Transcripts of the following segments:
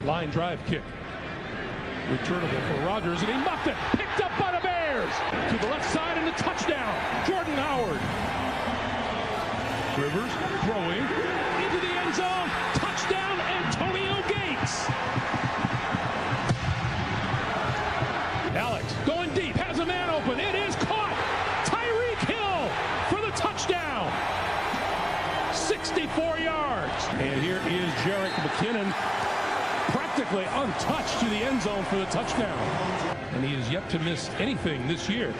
Line drive kick. Returnable for Rodgers, and he muffed it. Picked up by the Bears. To the left side and a touchdown. Jordan Howard. Rivers throwing into the end zone. Touchdown, Antonio Gates. Alex going deep. Has a man open. It is caught. Tyreek Hill for the touchdown. 64 yards. And here is Jerick McKinnon, practically untouched to the end zone for the touchdown. And he has yet to miss anything this year.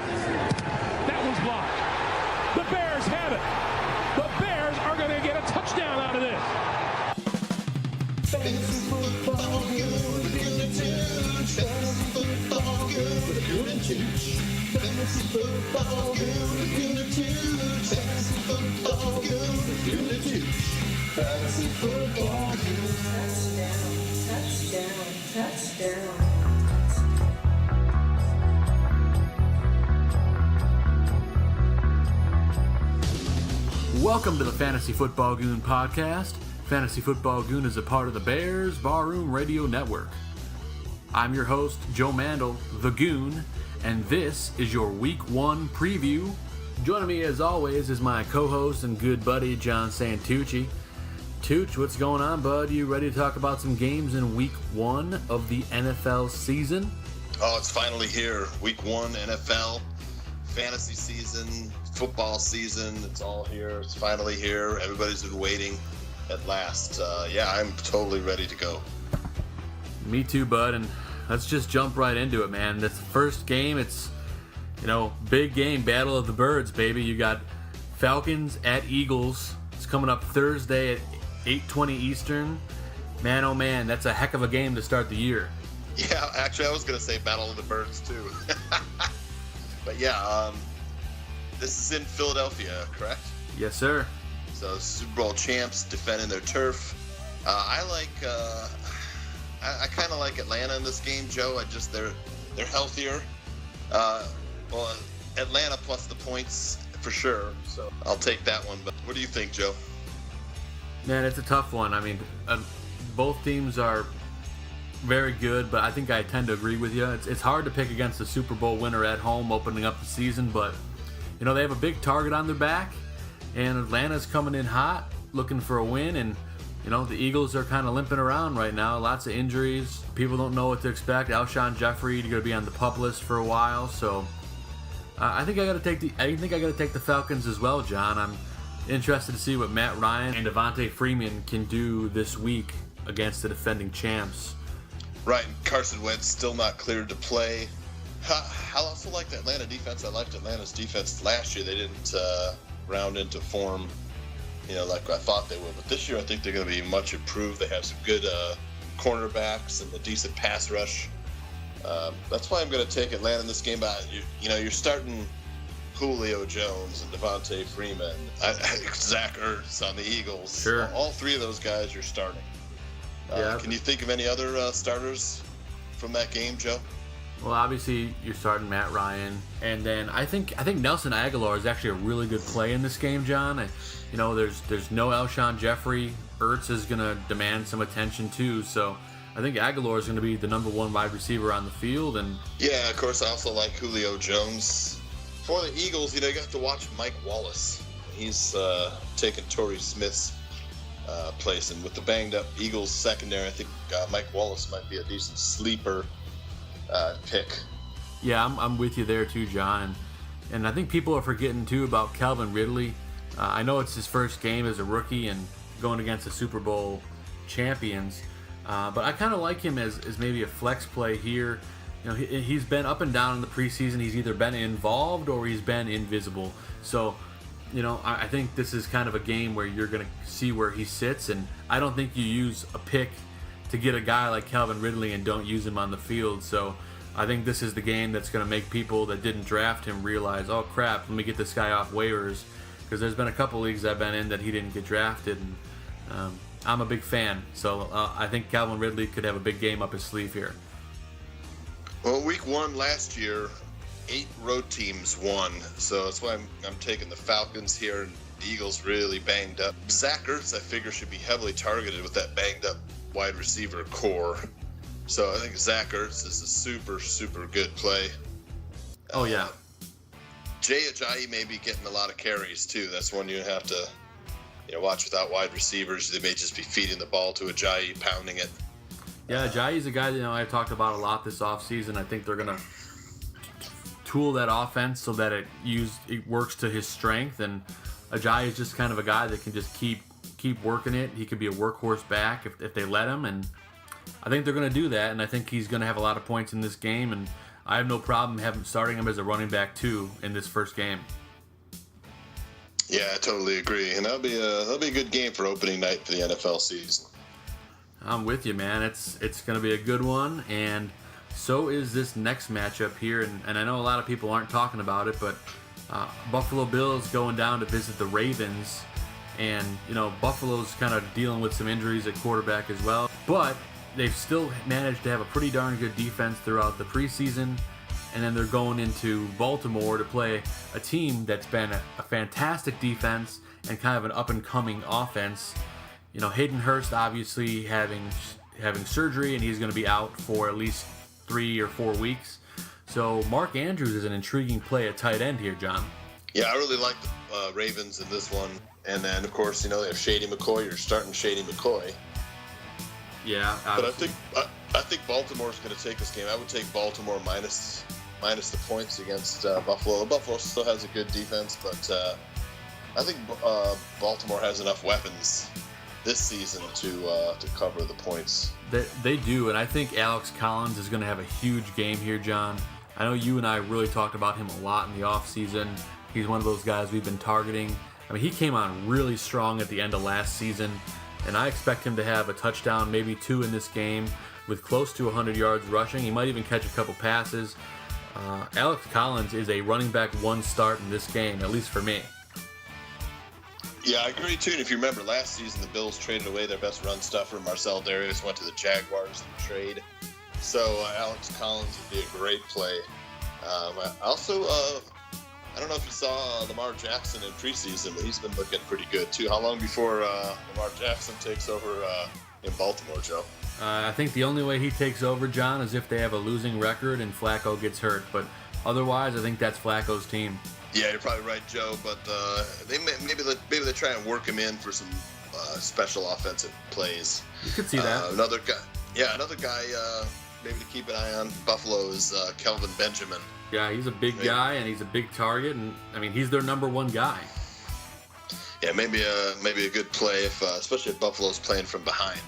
That one's blocked. The Bears have it. The Bears are going to get a touchdown out of this. Fantasy football, Goon and Tooch. Fantasy football, Goon and Tooch. Fantasy football, Goon and Tooch. Fantasy football, Goon and Tooch. Fantasy football, touchdown. Welcome to the Fantasy Football Goon podcast. Fantasy Football Goon is a part of the Bears Barroom Radio Network. I'm your host, Joe Mandel, the Goon, and this is your Week 1 preview. Joining me as always is my co-host and good buddy, John Santucci. Tooch, what's going on, bud? You ready to talk about some games in Week 1 of the NFL season? Oh, it's finally here. Week 1 NFL, fantasy season, football season. It's all here. It's finally here. Everybody's been waiting at last. I'm totally ready to go. Me too, bud. And let's just jump right into it, man. This first game, it's, big game, Battle of the Birds, baby. You got Falcons at Eagles. It's coming up Thursday at 8:20 Eastern. Man, oh man, that's a heck of a game to start the year. Yeah, actually, I was going to say Battle of the Birds, too. But yeah, this is in Philadelphia, correct? Yes, sir. So Super Bowl champs defending their turf. I kind of like Atlanta in this game, Joe. They're healthier. Atlanta plus the points for sure. So I'll take that one. But what do you think, Joe? Man, it's a tough one. I mean, both teams are very good, but I think I tend to agree with you. It's hard to pick against the Super Bowl winner at home opening up the season, but they have a big target on their back, and Atlanta's coming in hot, looking for a win, and the Eagles are kind of limping around right now. Lots of injuries. People don't know what to expect. Alshon Jeffrey going to be on the PUP list for a while, so I think I got to take the Falcons as well, John. I'm interested to see what Matt Ryan and Devontae Freeman can do this week against the defending champs. Right, and Carson Wentz still not cleared to play. I also like the Atlanta defense. I liked Atlanta's defense last year. They didn't round into form, like I thought they would. But this year, I think they're going to be much improved. They have some good cornerbacks and a decent pass rush. That's why I'm going to take Atlanta in this game. But you're starting Julio Jones and Devontae Freeman, Zach Ertz on the Eagles. Sure. All three of those guys you're starting. Yeah. Can you think of any other starters from that game, Joe? Well, obviously you're starting Matt Ryan, and then I think Nelson Aguilar is actually a really good play in this game, John. There's no Alshon Jeffrey. Ertz is going to demand some attention too, so I think Aguilar is going to be the number one wide receiver on the field. And yeah, of course, I also like Julio Jones. For the Eagles, you got to watch Mike Wallace. He's taking Torrey Smith's place, and with the banged up Eagles secondary, I think Mike Wallace might be a decent sleeper pick. Yeah, I'm with you there too, John. And I think people are forgetting too about Calvin Ridley. I know it's his first game as a rookie and going against the Super Bowl champions, but I kind of like him as maybe a flex play here. He's been up and down in the preseason. He's either been involved or he's been invisible. So, I think this is kind of a game where you're going to see where he sits, and I don't think you use a pick to get a guy like Calvin Ridley and don't use him on the field. So I think this is the game that's going to make people that didn't draft him realize, oh crap, let me get this guy off waivers, because there's been a couple leagues I've been in that he didn't get drafted, and I'm a big fan. So I think Calvin Ridley could have a big game up his sleeve here. Well, week 1 last year, 8 road teams won, so that's why I'm taking the Falcons here, and the Eagles really banged up. Zach Ertz, I figure, should be heavily targeted with that banged up wide receiver core. So I think Zach Ertz is a super, super good play. Oh, yeah. Jay Ajayi may be getting a lot of carries, too. That's one you have to watch without wide receivers. They may just be feeding the ball to Ajayi, pounding it. Yeah, Ajayi's a guy that I've talked about a lot this offseason. I think they're going to tool that offense so that it works to his strength. And Ajayi is just kind of a guy that can just keep working it. He could be a workhorse back if they let him. And I think they're going to do that. And I think he's going to have a lot of points in this game. And I have no problem starting him as a running back too in this first game. Yeah, I totally agree, and that'll be a good game for opening night for the NFL season. I'm with you, man. It's going to be a good one, and so is this next matchup here. And I know a lot of people aren't talking about it, but Buffalo Bills going down to visit the Ravens, and Buffalo's kind of dealing with some injuries at quarterback as well, but they've still managed to have a pretty darn good defense throughout the preseason, and then they're going into Baltimore to play a team that's been a fantastic defense and kind of an up-and-coming offense. Hayden Hurst obviously having surgery, and he's going to be out for at least 3 or 4 weeks. So Mark Andrews is an intriguing play at tight end here, John. Yeah, I really like the Ravens in this one. And then, of course, they have Shady McCoy. You're starting Shady McCoy. Yeah, obviously. But I think Baltimore's going to take this game. I would take Baltimore minus the points against Buffalo. Buffalo still has a good defense, but I think Baltimore has enough weapons this season to cover the points. They do, and I think Alex Collins is going to have a huge game here, John. I know you and I really talked about him a lot in the offseason. He's one of those guys we've been targeting. I mean, he came on really strong at the end of last season, and I expect him to have a touchdown, maybe 2 in this game, with close to 100 yards rushing. He might even catch a couple passes. Alex Collins is a running back 1 start in this game, at least for me. Yeah, I agree too. And if you remember last season, the Bills traded away their best run stuffer, Marcel Darius, went to the Jaguars in the trade. So Alex Collins would be a great play. I don't know if you saw Lamar Jackson in preseason, but he's been looking pretty good too. How long before Lamar Jackson takes over in Baltimore, Joe? I think the only way he takes over, John, is if they have a losing record and Flacco gets hurt. But otherwise, I think that's Flacco's team. Yeah, you're probably right, Joe. But maybe they try and work him in for some special offensive plays. You could see that. Another guy maybe to keep an eye on Buffalo is Kelvin Benjamin. Yeah, he's a big guy and he's a big target, and I mean he's their number 1 guy. Yeah, maybe a good play especially if Buffalo's playing from behind.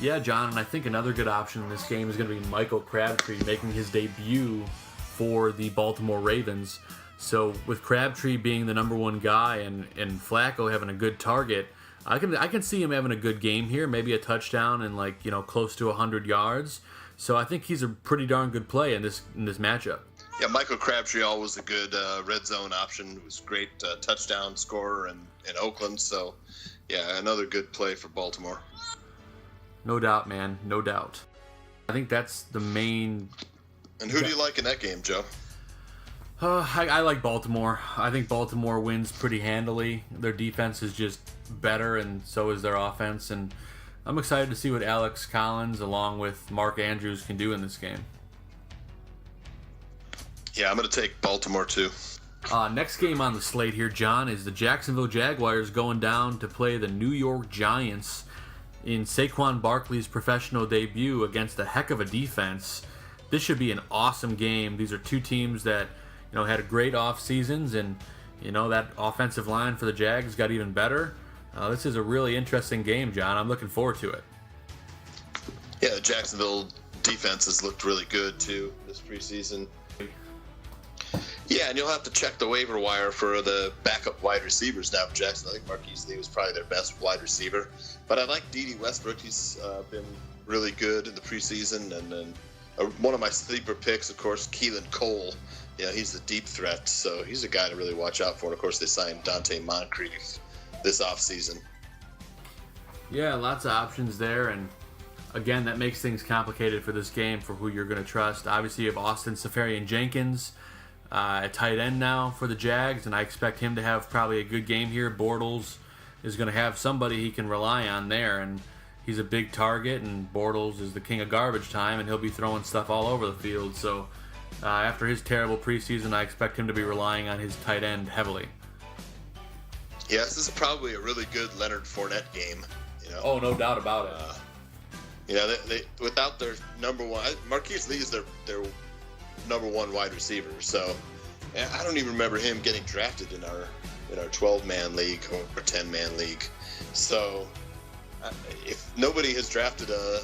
Yeah, John, and I think another good option in this game is going to be Michael Crabtree making his debut for the Baltimore Ravens. So with Crabtree being the number 1 guy and Flacco having a good target, I can see him having a good game here, maybe a touchdown and close to 100 yards. So I think he's a pretty darn good play in this matchup. Yeah, Michael Crabtree always a good red zone option. He was a great touchdown scorer in Oakland. So yeah, another good play for Baltimore. No doubt, man. No doubt. I think that's the main. And who do you like in that game, Joe? I like Baltimore. I think Baltimore wins pretty handily. Their defense is just better, and so is their offense. And I'm excited to see what Alex Collins, along with Mark Andrews, can do in this game. Yeah, I'm going to take Baltimore, too. Next game on the slate here, John, is the Jacksonville Jaguars going down to play the New York Giants in Saquon Barkley's professional debut against a heck of a defense. This should be an awesome game. These are 2 teams that had a great off seasons, and that offensive line for the Jags got even better. This is a really interesting game, John. I'm looking forward to it. Yeah, the Jacksonville defense has looked really good too this preseason. Yeah, and you'll have to check the waiver wire for the backup wide receivers now for Jacksonville. I think Marquise Lee was probably their best wide receiver, but I like D.D. Westbrook. He's been really good in the preseason, and then one of my sleeper picks, of course, Keelan Cole. Yeah, he's the deep threat, so he's a guy to really watch out for. And of course, they signed Dante Moncrief this offseason. Yeah, lots of options there, and again, that makes things complicated for this game for who you're going to trust. Obviously, you have Austin Seferian-Jenkins at tight end now for the Jags, and I expect him to have probably a good game here. Bortles is going to have somebody he can rely on there, and he's a big target, and Bortles is the king of garbage time, and he'll be throwing stuff all over the field. So after his terrible preseason, I expect him to be relying on his tight end heavily. Yes, this is probably a really good Leonard Fournette game. Oh, no doubt about it. They without their number one, Marquise Lee is their number one wide receiver. So I don't even remember him getting drafted in our 12-man league or 10-man league. So if nobody has drafted a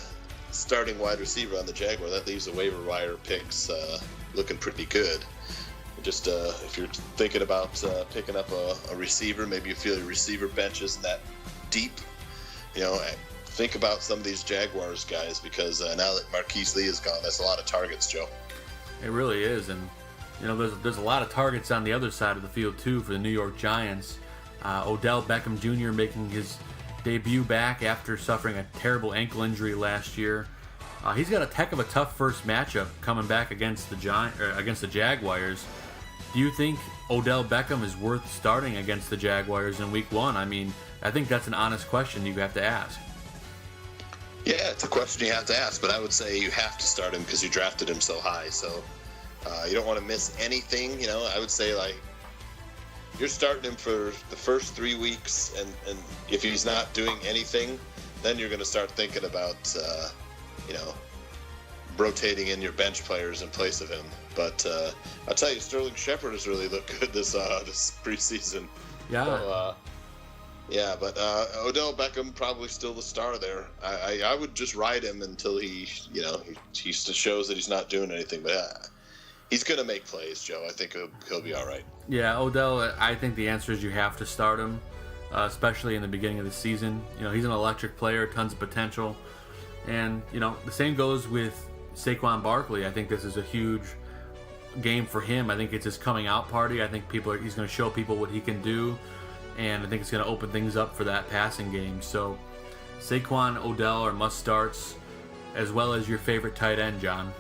starting wide receiver on the Jaguar, that leaves the waiver wire picks looking pretty good. Just if you're thinking about picking up a receiver, maybe you feel your receiver bench isn't that deep. Think about some of these Jaguars guys, because now that Marquise Lee is gone, that's a lot of targets, Joe. It really is, and there's a lot of targets on the other side of the field too for the New York Giants. Odell Beckham Jr. making his debut back after suffering a terrible ankle injury last year. He's got a heck of a tough first matchup coming back against the Jaguars. Do you think Odell Beckham is worth starting against the Jaguars in Week 1? I mean, I think that's an honest question you have to ask. Yeah, it's a question you have to ask, but I would say you have to start him because you drafted him so high. So you don't want to miss anything. I would say, like, you're starting him for the first 3 weeks, and if he's not doing anything, then you're going to start thinking about, rotating in your bench players in place of him. But I'll tell you, Sterling Shepard has really looked good this preseason. Yeah. So, but Odell Beckham probably still the star there. I would just ride him until he shows that he's not doing anything. But he's going to make plays, Joe. I think he'll be all right. Yeah, Odell, I think the answer is you have to start him, especially in the beginning of the season. He's an electric player, tons of potential. And, the same goes with Saquon Barkley. I think this is a huge game for him. I think it's his coming out party. I think he's going to show people what he can do. And I think it's going to open things up for that passing game. So Saquon, Odell are must-starts, as well as your favorite tight end, John.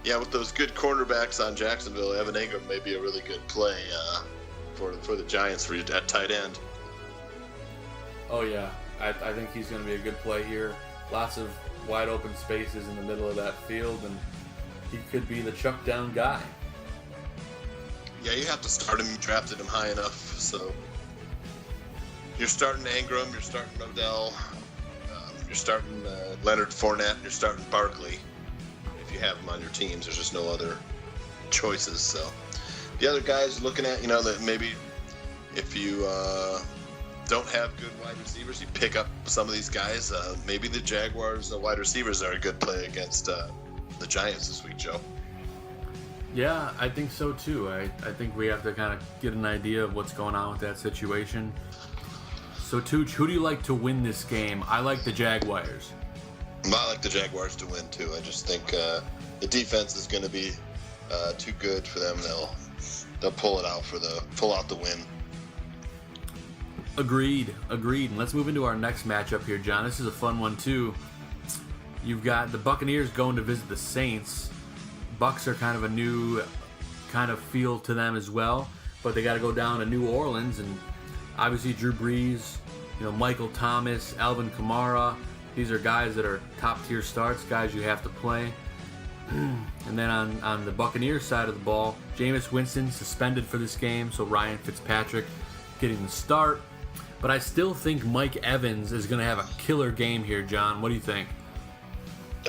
Yeah, with those good cornerbacks on Jacksonville, Evan Ingram may be a really good play for the Giants at tight end. Oh, yeah. I think he's going to be a good play here. Lots of wide-open spaces in the middle of that field, and he could be the chuck-down guy. Yeah, you have to start him. You drafted him high enough, so... You're starting Ingram, you're starting Odell, you're starting Leonard Fournette, you're starting Barkley. If you have them on your teams, there's just no other choices. So the other guys looking at, that maybe if you don't have good wide receivers, you pick up some of these guys. Maybe the Jaguars' wide receivers are a good play against the Giants this week, Joe. Yeah, I think so too. I think we have to kind of get an idea of what's going on with that situation. So, Tooch, who do you like to win this game? I like the Jaguars. I like the Jaguars to win, too. I just think the defense is going to be too good for them. They'll pull it out pull out the win. Agreed. And let's move into our next matchup here, John. This is a fun one, too. You've got the Buccaneers going to visit the Saints. Bucs are kind of a new kind of feel to them as well, but they got to go down to New Orleans, and obviously Drew Brees, Michael Thomas, Alvin Kamara. These are guys that are top-tier starts, guys you have to play. And then on the Buccaneers side of the ball, Jameis Winston suspended for this game, so Ryan Fitzpatrick getting the start. But I still think Mike Evans is going to have a killer game here, John. What do you think?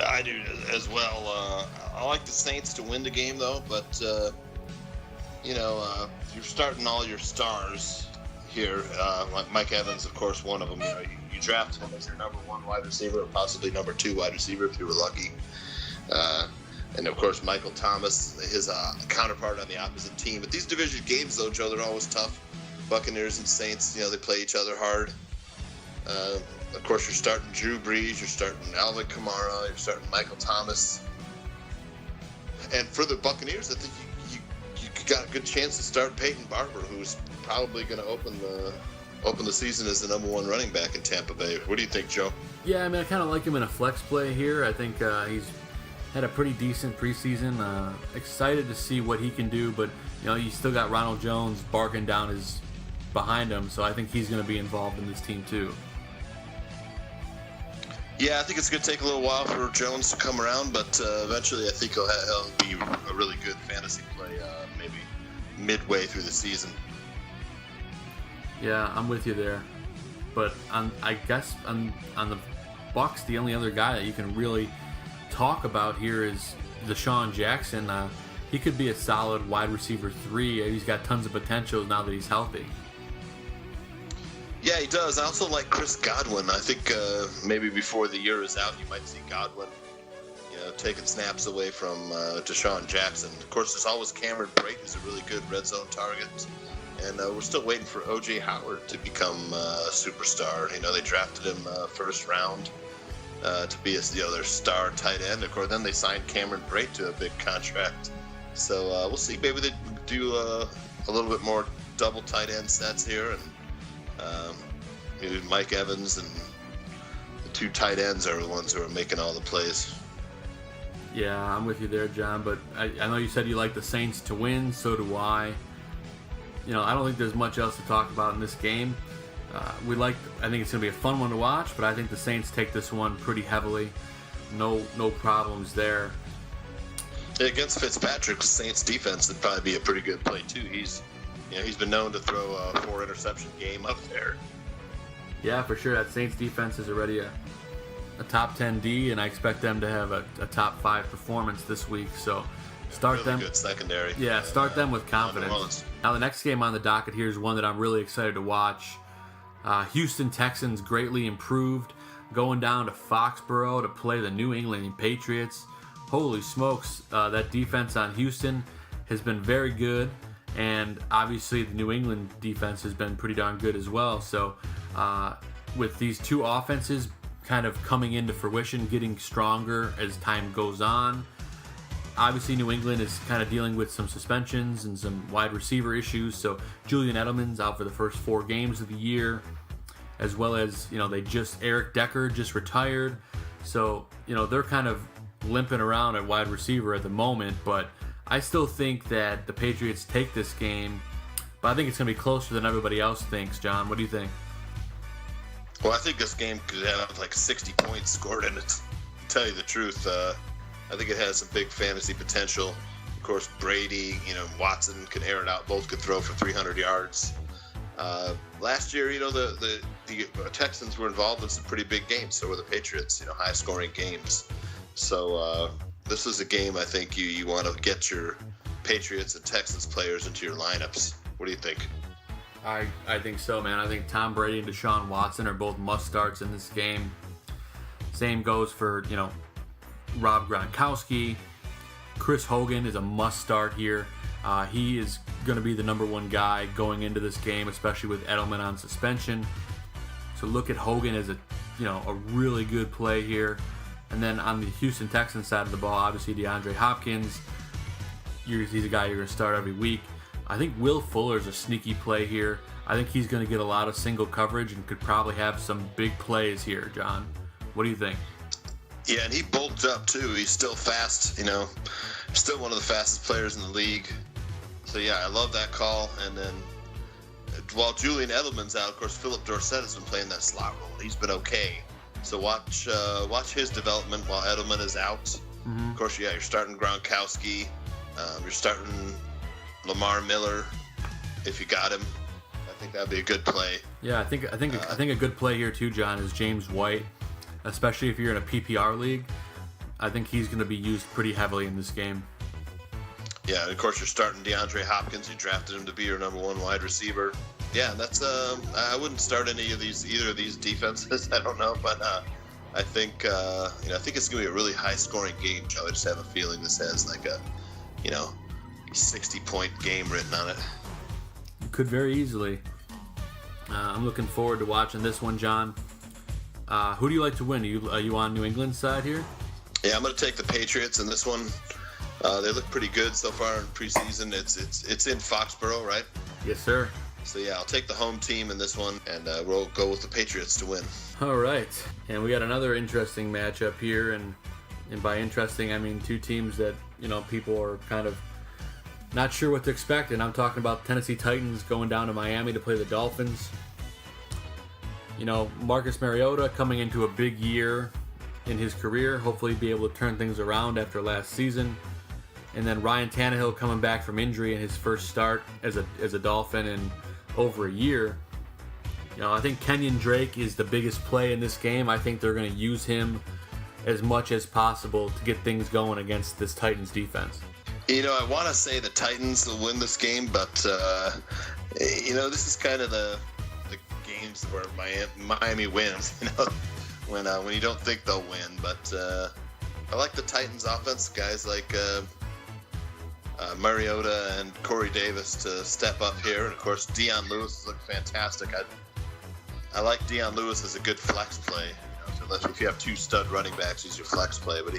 I do as well. I like the Saints to win the game, though, but, you're starting all your stars here. Mike Evans, of course, one of them. You drafted him as your number one wide receiver, or possibly number two wide receiver if you were lucky. And of course, Michael Thomas, his counterpart on the opposite team. But these division games, though, Joe, they're always tough. Buccaneers and Saints, they play each other hard. Of course, you're starting Drew Brees, you're starting Alvin Kamara, you're starting Michael Thomas. And for the Buccaneers, I think you got a good chance to start Peyton Barber, who's probably going to open the season as the number one running back in Tampa Bay. What do you think, Joe? Yeah, I kind of like him in a flex play here. I think he's had a pretty decent preseason. Excited to see what he can do, but you still got Ronald Jones barking down behind him, so I think he's going to be involved in this team too. Yeah, I think it's going to take a little while for Jones to come around, but eventually I think he'll be a really good fantasy play maybe midway through the season. Yeah, I'm with you there. But I guess on the Bucks, the only other guy that you can really talk about here is Deshaun Jackson. He could be a solid wide receiver 3. He's got tons of potential now that he's healthy. Yeah, he does. I also like Chris Godwin. I think maybe before the year is out, you might see Godwin, taking snaps away from Deshaun Jackson. Of course, there's always Cameron Brate, who's a really good red zone target. And we're still waiting for O.J. Howard to become a superstar. They drafted him first round to be their star tight end. Of course, then they signed Cameron Brate to a big contract. So we'll see. Maybe they do a little bit more double tight end sets here, and maybe Mike Evans and the 2 tight ends are the ones who are making all the plays. Yeah, I'm with you there, John. But I know you said you like the Saints to win. So do I. I don't think there's much else to talk about in this game. I think it's going to be a fun one to watch, but I think the Saints take this one pretty heavily. No problems there. Against Fitzpatrick's Saints defense would probably be a pretty good play too. He's been known to throw a 4-interception game up there. Yeah, for sure. That Saints defense is already a top 10 D, and I expect them to have a top 5 performance this week. So start really them. Good secondary. Yeah, start them with confidence. Now the next game on the docket here is one that I'm really excited to watch. Houston Texans greatly improved, going down to Foxborough to play the New England Patriots. Holy smokes, that defense on Houston has been very good, and obviously the New England defense has been pretty darn good as well. So with these two offenses kind of coming into fruition, getting stronger as time goes on, obviously New England is kind of dealing with some suspensions and some wide receiver issues. So Julian Edelman's out for the first 4 games of the year, as well as, Eric Decker just retired. So, they're kind of limping around at wide receiver at the moment, but I still think that the Patriots take this game, but I think it's going to be closer than everybody else thinks. John, what do you think? Well, I think this game could have like 60 points scored in it, to tell you the truth. I think it has some big fantasy potential. Of course, Brady, Watson can air it out. Both could throw for 300 yards. Last year, the Texans were involved in some pretty big games. So were the Patriots, high-scoring games. So this is a game I think you want to get your Patriots and Texans players into your lineups. What do you think? I think so, man. I think Tom Brady and Deshaun Watson are both must-starts in this game. Same goes for, Rob Gronkowski. Chris Hogan is a must-start here. He is going to be the number 1 guy going into this game, especially with Edelman on suspension. So look at Hogan as a really good play here. And then on the Houston Texans side of the ball, obviously DeAndre Hopkins. He's a guy you're going to start every week. I think Will Fuller is a sneaky play here. I think he's going to get a lot of single coverage and could probably have some big plays here, John. What do you think? Yeah, and he bulked up too. He's still fast, still one of the fastest players in the league. So yeah, I love that call. And then while Julian Edelman's out, of course, Philip Dorsett has been playing that slot role. He's been okay. So watch his development while Edelman is out. Mm-hmm. Of course, you're starting Gronkowski. You're starting Lamar Miller if you got him. I think that'd be a good play. Yeah, I think a good play here too, John, is James White, especially if you're in a PPR league. I think he's going to be used pretty heavily in this game. Yeah, and of course you're starting DeAndre Hopkins. You drafted him to be your number 1 wide receiver. Yeah, that's I wouldn't start either of these defenses. I don't know, but I think I think it's going to be a really high-scoring game. I just have a feeling this has like a 60-point game written on it. Could very easily. I'm looking forward to watching this one, John. Who do you like to win? Are you on New England's side here? Yeah, I'm going to take the Patriots in this one. They look pretty good so far in preseason. It's in Foxborough, right? Yes, sir. So yeah, I'll take the home team in this one, and we'll go with the Patriots to win. All right, and we got another interesting matchup here, and by interesting I mean 2 teams that people are kind of not sure what to expect, and I'm talking about Tennessee Titans going down to Miami to play the Dolphins. Marcus Mariota coming into a big year in his career. Hopefully be able to turn things around after last season. And then Ryan Tannehill coming back from injury in his first start as a Dolphin in over a year. I think Kenyon Drake is the biggest play in this game. I think they're going to use him as much as possible to get things going against this Titans defense. I want to say the Titans will win this game, but this is kind of the games where Miami wins. When you don't think they'll win. But I like the Titans offense, guys like Mariota and Corey Davis to step up here, and of course Dion Lewis looked fantastic. I like Dion Lewis as a good flex play. If you have two stud running backs, he's your flex play. But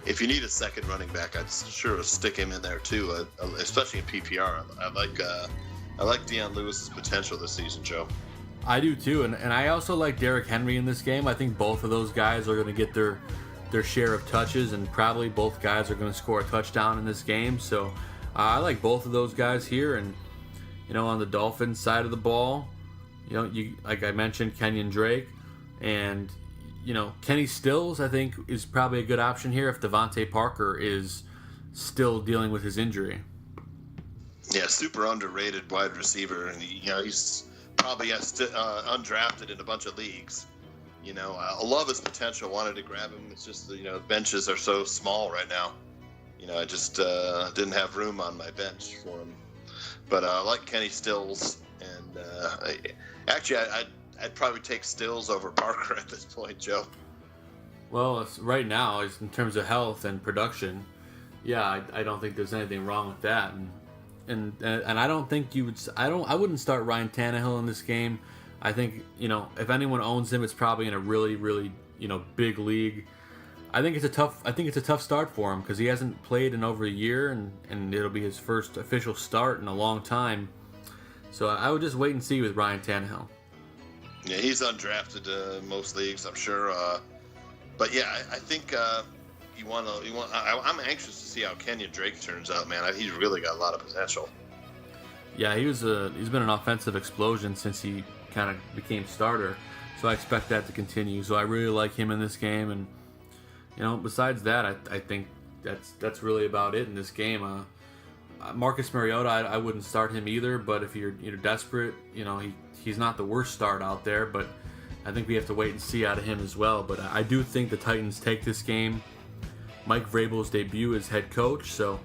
if you need a second running back, I'd sure stick him in there too, especially in PPR. I like Dion Lewis's potential this season, Joe. I do too, and I also like Derrick Henry in this game. I think both of those guys are going to get their share of touches, and probably both guys are going to score a touchdown in this game. So I like both of those guys here. And on the Dolphins side of the ball, you like I mentioned, Kenyon Drake, and Kenny Stills, I think, is probably a good option here if Devontae Parker is still dealing with his injury. Yeah, super underrated wide receiver, and he's probably undrafted in a bunch of leagues. I love his potential. Wanted to grab him. It's just benches are so small right now. I just didn't have room on my bench for him. But I like Kenny Stills, and I'd probably take Stills over Parker at this point, Joe. Well, right now, in terms of health and production, yeah, I don't think there's anything wrong with that. And I don't think I wouldn't start Ryan Tannehill in this game. I think, if anyone owns him, it's probably in a really, really, big league. I think it's a tough start for him because he hasn't played in over a year, and it'll be his first official start in a long time. So I would just wait and see with Ryan Tannehill. Yeah, he's undrafted most leagues, I'm sure. But yeah, I think I'm anxious to see how Kenyon Drake turns out, man. He's really got a lot of potential. Yeah, he's been an offensive explosion since he kind of became starter. So I expect that to continue. So I really like him in this game, and besides that, I think that's really about it in this game. Marcus Mariota, I wouldn't start him either. But if you're desperate, he's not the worst start out there. But I think we have to wait and see out of him as well. But I do think the Titans take this game. Mike Vrabel's debut as head coach, so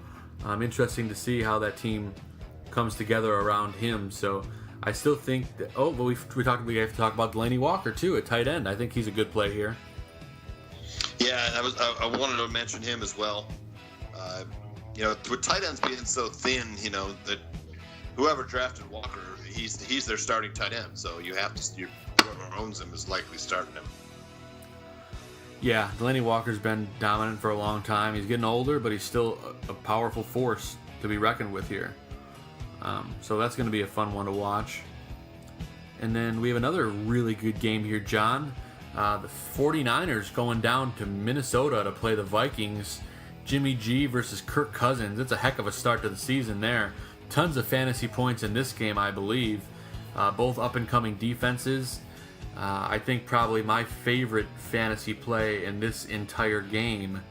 interesting to see how that team comes together around him. So I still think that. Oh, but we have to talk about Delaney Walker too, at tight end. I think he's a good play here. Yeah, I wanted to mention him as well. With tight ends being so thin, that whoever drafted Walker, he's their starting tight end. So whoever owns him is likely starting him. Yeah, Delaney Walker's been dominant for a long time. He's getting older, but he's still a powerful force to be reckoned with here. So that's going to be a fun one to watch. And then we have another really good game here, John. The 49ers going down to Minnesota to play the Vikings. Jimmy G versus Kirk Cousins. It's a heck of a start to the season there. Tons of fantasy points in this game, I believe. Both up-and-coming defenses. I think probably my favorite fantasy play in this entire game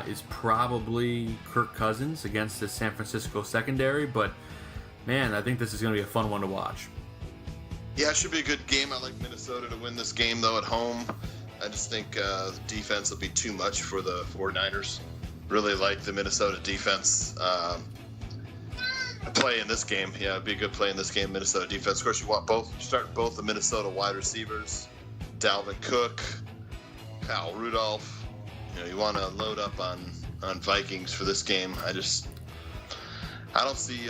is probably Kirk Cousins against the San Francisco secondary. But, man, I think this is going to be a fun one to watch. Yeah, it should be a good game. I like Minnesota to win this game, though, at home. I just think the defense will be too much for the 49ers. Really like the Minnesota defense play in this game. Yeah, it'd be a good play in this game, Minnesota defense. Of course, you start both the Minnesota wide receivers, Dalvin Cook, Kyle Rudolph. You want to load up on Vikings for this game. I don't see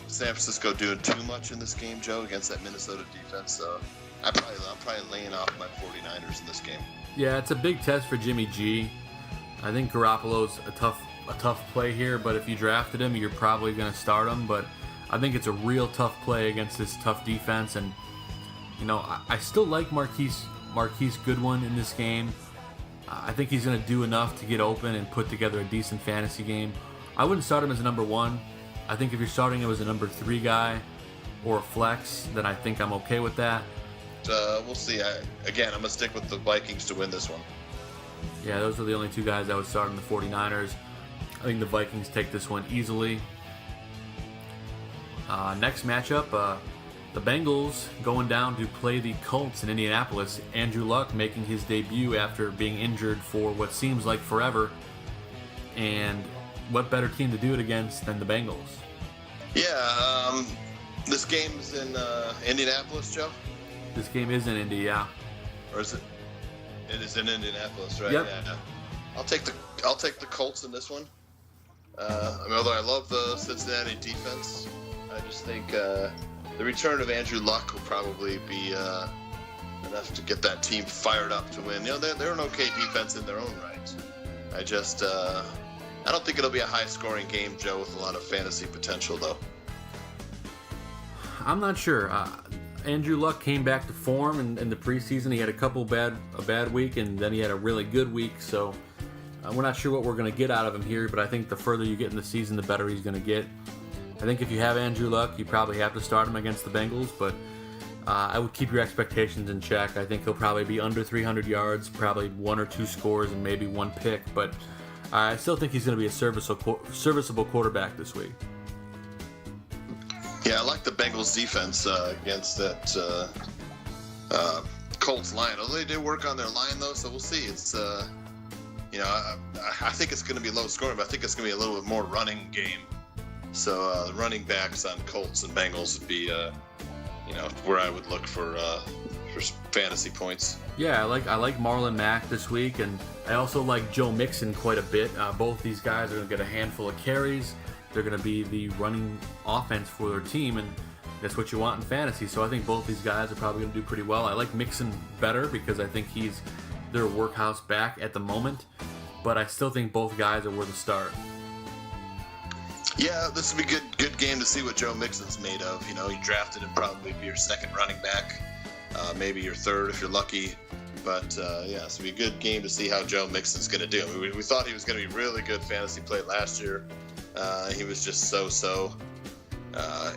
San Francisco doing too much in this game, Joe, against that Minnesota defense. So I'm probably laying off my 49ers in this game. Yeah, it's a big test for Jimmy G. I think Garoppolo's a tough play here, but if you drafted him, you're probably going to start him. But I think it's a real tough play against this tough defense. And, I still like Marquise Goodwin in this game. I think he's going to do enough to get open and put together a decent fantasy game. I wouldn't start him as a number one. I think if you're starting him as a number 3 guy or a flex, then I think I'm okay with that. We'll see. I'm going to stick with the Vikings to win this one. Yeah, those are the only two guys I would start in the 49ers. I think the Vikings take this one easily. Next matchup, the Bengals going down to play the Colts in Indianapolis. Andrew Luck making his debut after being injured for what seems like forever. And what better team to do it against than the Bengals? Yeah, this game's in Indianapolis, Joe? This game is in Indy, yeah. Or is it? It is in Indianapolis, right? Yep. Yeah. I'll take the Colts in this one. Although I love the Cincinnati defense, I just think the return of Andrew Luck will probably be enough to get that team fired up to win. You know, they're an okay defense in their own right. I don't think it'll be a high-scoring game, Joe, with a lot of fantasy potential, though. I'm not sure. Andrew Luck came back to form in the preseason. He had a bad week, and then he had a really good week. So we're not sure what we're going to get out of him here, but I think the further you get in the season, the better he's going to get. I think if you have Andrew Luck, you probably have to start him against the Bengals, but I would keep your expectations in check. I think he'll probably be under 300 yards, probably 1 or 2 scores, and maybe 1 pick, but I still think he's going to be a serviceable quarterback this week. Yeah, I like the Bengals defense against that Colts line. Although they did work on their line, though, so we'll see. It's, I think it's going to be low scoring, but I think it's going to be a little bit more running game. So the running backs on Colts and Bengals would be, where I would look for fantasy points. Yeah, I like Marlon Mack this week, and I also like Joe Mixon quite a bit. Both these guys are going to get a handful of carries. They're going to be the running offense for their team, and that's what you want in fantasy. So I think both these guys are probably going to do pretty well. I like Mixon better because I think he's their workhorse back at the moment, but I still think both guys are worth a start. Yeah, this would be good game to see what Joe Mixon's made of. You know, you drafted him probably be your second running back, maybe your third if you're lucky. But this would be a good game to see how Joe Mixon's going to do. I mean, we thought he was going to be really good fantasy play last year. He was just so.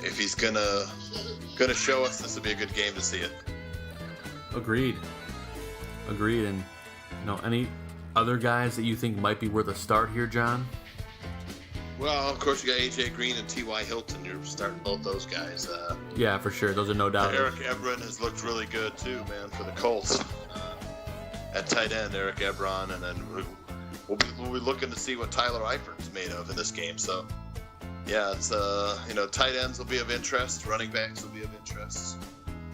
If he's gonna show us, this would be a good game to see it. Agreed. And any other guys that you think might be worth a start here, John? Well, of course you got AJ Green and T.Y. Hilton. You're starting both those guys. Yeah, for sure. Those are no doubt. Eric Ebron has looked really good too, man, for the Colts. At tight end, Eric Ebron, and then we'll be looking to see what Tyler Eifert's made of in this game. So, yeah, it's tight ends will be of interest, running backs will be of interest.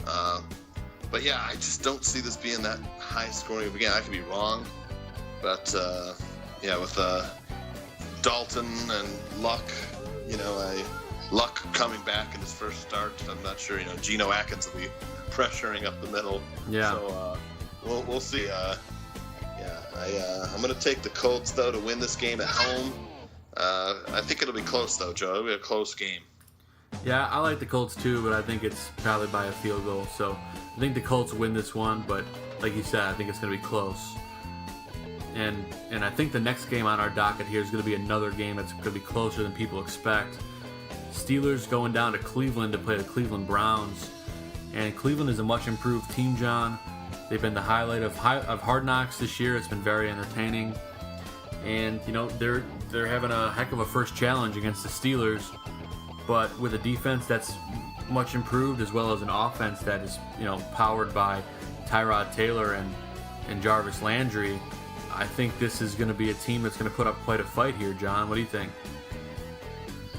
But yeah, I just don't see this being that high scoring. Again, I could be wrong, but with Dalton and Luck, Luck coming back in his first start, I'm not sure. Geno Atkins will be pressuring up the middle. Yeah. So we'll see. I'm going to take the Colts, though, to win this game at home. I think it'll be close, though, Joe. It'll be a close game. Yeah, I like the Colts, too, but I think it's probably by a field goal. So I think the Colts win this one, but like you said, I think it's going to be close. And I think the next game on our docket here is going to be another game that's going to be closer than people expect. Steelers going down to Cleveland to play the Cleveland Browns. And Cleveland is a much improved team, John. They've been the highlight of Hard Knocks this year. It's been very entertaining. And, they're having a heck of a first challenge against the Steelers. But with a defense that's much improved, as well as an offense that is, powered by Tyrod Taylor and Jarvis Landry, I think this is going to be a team that's going to put up quite a fight here, John. What do you think?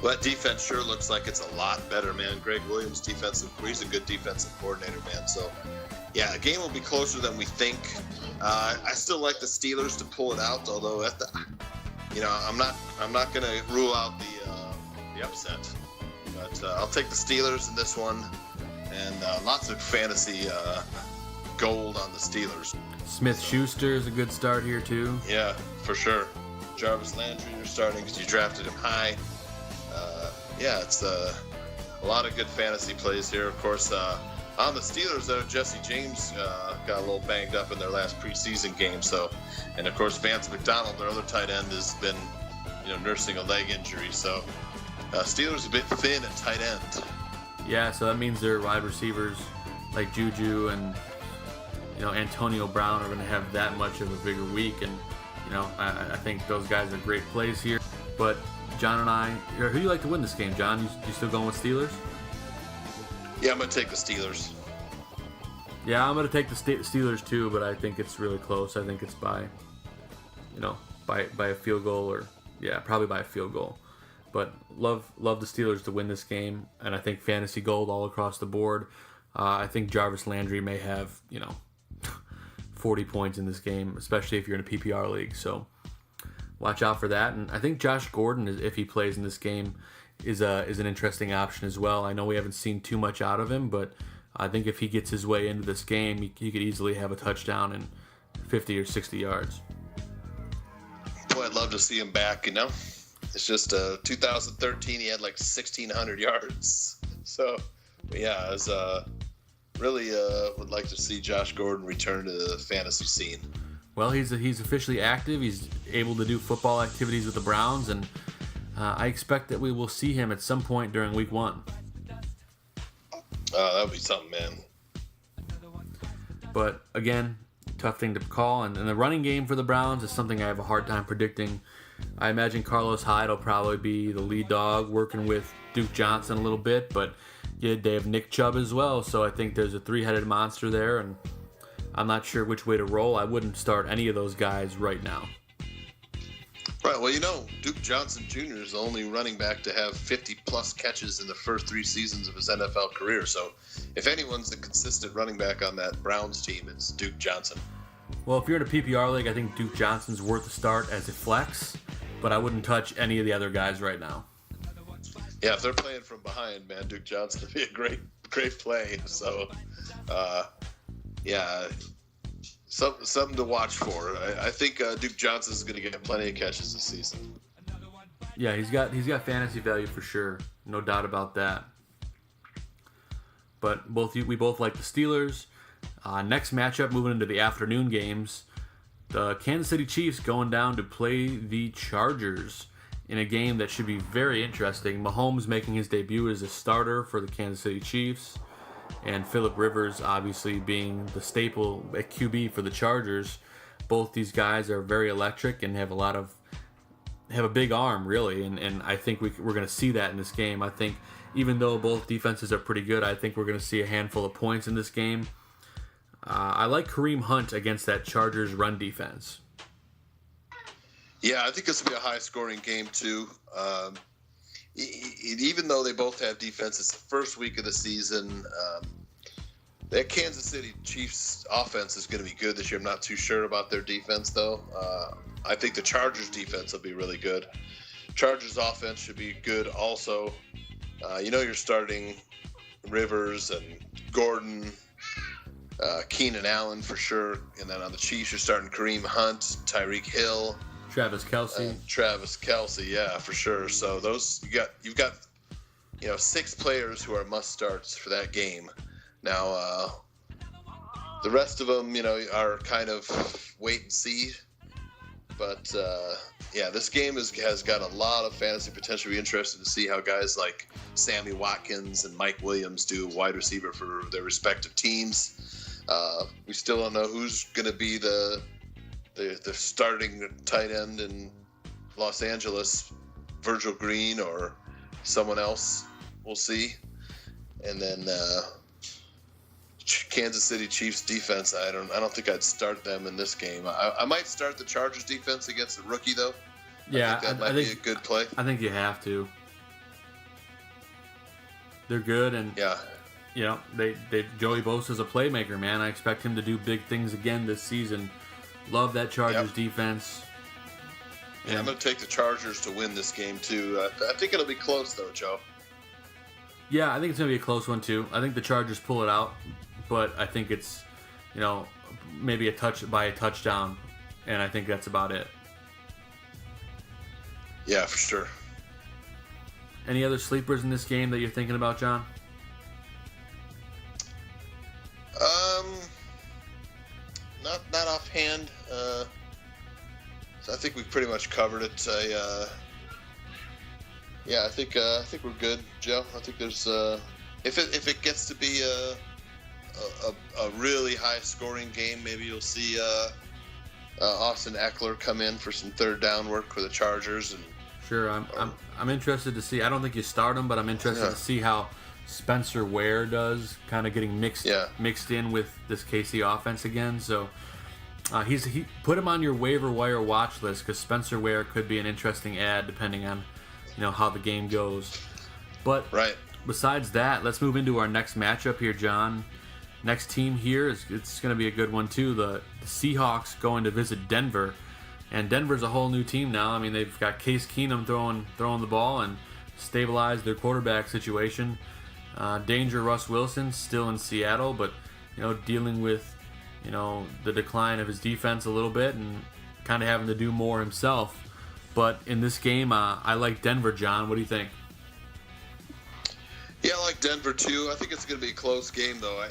Well, that defense sure looks like it's a lot better, man. Greg Williams, he's a good defensive coordinator, man. So, yeah, the game will be closer than we think. I still like the Steelers to pull it out, although I'm not going to rule out the upset. But I'll take the Steelers in this one, and lots of fantasy gold on the Steelers. Smith-Schuster is a good start here, too. Yeah, for sure. Jarvis Landry, you're starting because you drafted him high. It's a lot of good fantasy plays here. Of course, on the Steelers, though, Jesse James got a little banged up in their last preseason game. So, and of course, Vance McDonald, their other tight end, has been, nursing a leg injury. So, Steelers a bit thin at tight end. Yeah, so that means their wide receivers like Juju and Antonio Brown are going to have that much of a bigger week. And I think those guys are great plays here. But John and I, who do you like to win this game, John? You still going with Steelers? Yeah, I'm going to take the Steelers. Yeah, I'm going to take the Steelers too, but I think it's really close. I think it's by a field goal, or probably by a field goal. But love the Steelers to win this game, and I think fantasy gold all across the board. I think Jarvis Landry may have 40 points in this game, especially if you're in a PPR league. So watch out for that. And I think Josh Gordon, if he plays in this game, is an interesting option as well. I know we haven't seen too much out of him, but I think if he gets his way into this game, he could easily have a touchdown and 50 or 60 yards. Boy, I'd love to see him back, It's just 2013, he had like 1,600 yards. So, yeah, I was, really would like to see Josh Gordon return to the fantasy scene. Well, he's officially active. He's able to do football activities with the Browns, and I expect that we will see him at some point during Week 1. That would be something, man. But again, tough thing to call. And the running game for the Browns is something I have a hard time predicting. I imagine Carlos Hyde will probably be the lead dog, working with Duke Johnson a little bit. But yeah, they have Nick Chubb as well. So I think there's a three-headed monster there. And I'm not sure which way to roll. I wouldn't start any of those guys right now. Right, well, Duke Johnson Jr. is the only running back to have 50-plus catches in the first 3 seasons of his NFL career. So if anyone's the consistent running back on that Browns team, it's Duke Johnson. Well, if you're in a PPR league, I think Duke Johnson's worth a start as a flex, but I wouldn't touch any of the other guys right now. Yeah, if they're playing from behind, man, Duke Johnson would be a great play. So, yeah, something to watch for. I think Duke Johnson is going to get plenty of catches this season. Yeah, he's got fantasy value for sure, no doubt about that. But we both like the Steelers. Next matchup, moving into the afternoon games, the Kansas City Chiefs going down to play the Chargers in a game that should be very interesting. Mahomes making his debut as a starter for the Kansas City Chiefs, and Phillip Rivers obviously being the staple at QB for the Chargers. Both these guys are very electric and have a big arm, really, and I think we're going to see that in this game. I think even though both defenses are pretty good, I think we're going to see a handful of points in this game. I like Kareem Hunt against that Chargers run defense. Yeah, I think this will be a high-scoring game, too. Even though they both have defense, it's the first week of the season. That Kansas City Chiefs offense is going to be good this year. I'm not too sure about their defense, though. I think the Chargers defense will be really good. Chargers offense should be good also. You're starting Rivers and Gordon, Keenan Allen for sure. And then on the Chiefs, you're starting Kareem Hunt, Tyreek Hill, Travis Kelce. Yeah, for sure. So you've got 6 players who are must starts for that game. Now the rest of them, are kind of wait and see. But this game has got a lot of fantasy potential. Be interested to see how guys like Sammy Watkins and Mike Williams do wide receiver for their respective teams. We still don't know who's going to be the starting tight end in Los Angeles, Virgil Green or someone else. We'll see. And then Kansas City Chiefs defense. I don't think I'd start them in this game. I might start the Chargers defense against the rookie though. Yeah, I think that might be a good play. I think you have to. They're good, and yeah. Joey Bosa's a playmaker, man. I expect him to do big things again this season. Love that Chargers defense. Yeah, I'm going to take the Chargers to win this game, too. I think it'll be close, though, Joe. Yeah, I think it's going to be a close one, too. I think the Chargers pull it out, but I think it's, maybe a touchdown, and I think that's about it. Yeah, for sure. Any other sleepers in this game that you're thinking about, John? Not offhand. So I think we pretty much covered it. I think we're good, Joe. I think there's if it gets to be a really high scoring game, maybe you'll see Austin Eckler come in for some third down work for the Chargers. And Sure, I'm interested to see. I don't think you start him, but I'm interested to see how Spencer Ware does, kind of getting mixed in with this KC offense again. So he put him on your waiver wire watch list because Spencer Ware could be an interesting add depending on how the game goes. But besides that, let's move into our next matchup here, John. Next team here it's going to be a good one too. The Seahawks going to visit Denver. And Denver's a whole new team now. I mean, they've got Case Keenum throwing the ball and stabilized their quarterback situation. Danger Russ Wilson still in Seattle, but dealing with the decline of his defense a little bit and kind of having to do more himself. But in this game, I like Denver. John, what do you think? Yeah, I like Denver too. I think it's going to be a close game though.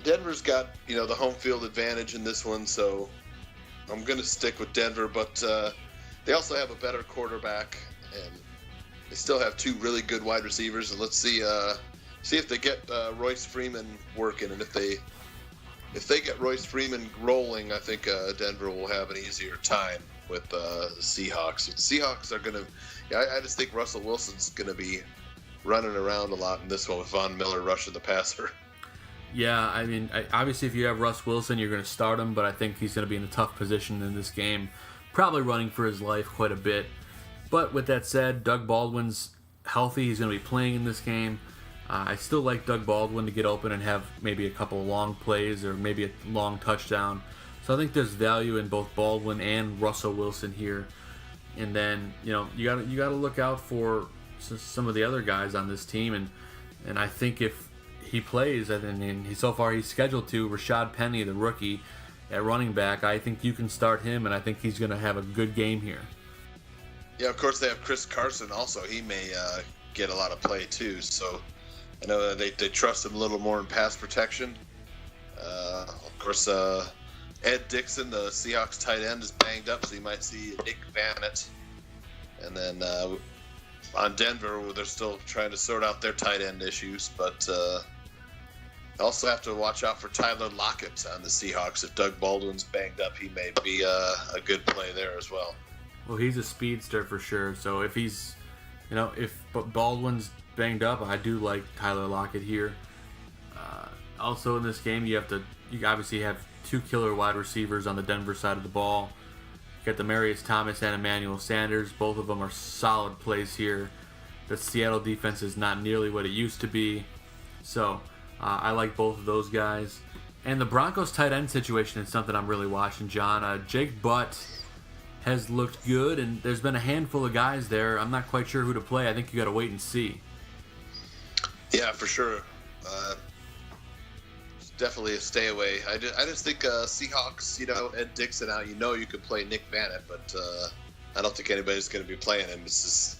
Denver's got the home field advantage in this one, so I'm going to stick with Denver, but they also have a better quarterback, and they still have two really good wide receivers. And let's see if they get Royce Freeman working, and if they get Royce Freeman rolling, I think Denver will have an easier time with the Seahawks. The Seahawks are going to. I just think Russell Wilson's going to be running around a lot in this one with Von Miller rushing the passer. Yeah, I mean, obviously if you have Russ Wilson, you're going to start him, but I think he's going to be in a tough position in this game, probably running for his life quite a bit. But with that said, Doug Baldwin's healthy. He's going to be playing in this game. I still like Doug Baldwin to get open and have maybe a couple of long plays or maybe a long touchdown. So I think there's value in both Baldwin and Russell Wilson here. And then, you got to look out for some of the other guys on this team. And I think if he plays, and so far he's scheduled to, Rashad Penny, the rookie, at running back, I think you can start him, and I think he's going to have a good game here. Yeah, of course they have Chris Carson also. He may get a lot of play too, so I know that they trust him a little more in pass protection. Of course, Ed Dixon, the Seahawks tight end, is banged up, so you might see Nick Vanett. And then on Denver, they're still trying to sort out their tight end issues, but also have to watch out for Tyler Lockett on the Seahawks. If Doug Baldwin's banged up, he may be a good play there as well. Well, he's a speedster for sure. So if he's, if Baldwin's banged up, I do like Tyler Lockett here. Also in this game, you obviously have two killer wide receivers on the Denver side of the ball. You got Demaryius Thomas and Emmanuel Sanders. Both of them are solid plays here. The Seattle defense is not nearly what it used to be. So I like both of those guys. And the Broncos tight end situation is something I'm really watching, John. Jake Butt has looked good, and there's been a handful of guys there. I'm not quite sure who to play. I think you got to wait and see. Yeah, for sure. Definitely a stay away. I just think Seahawks, Ed Dixon out, you could play Nick Vanett, but I don't think anybody's going to be playing him. It's just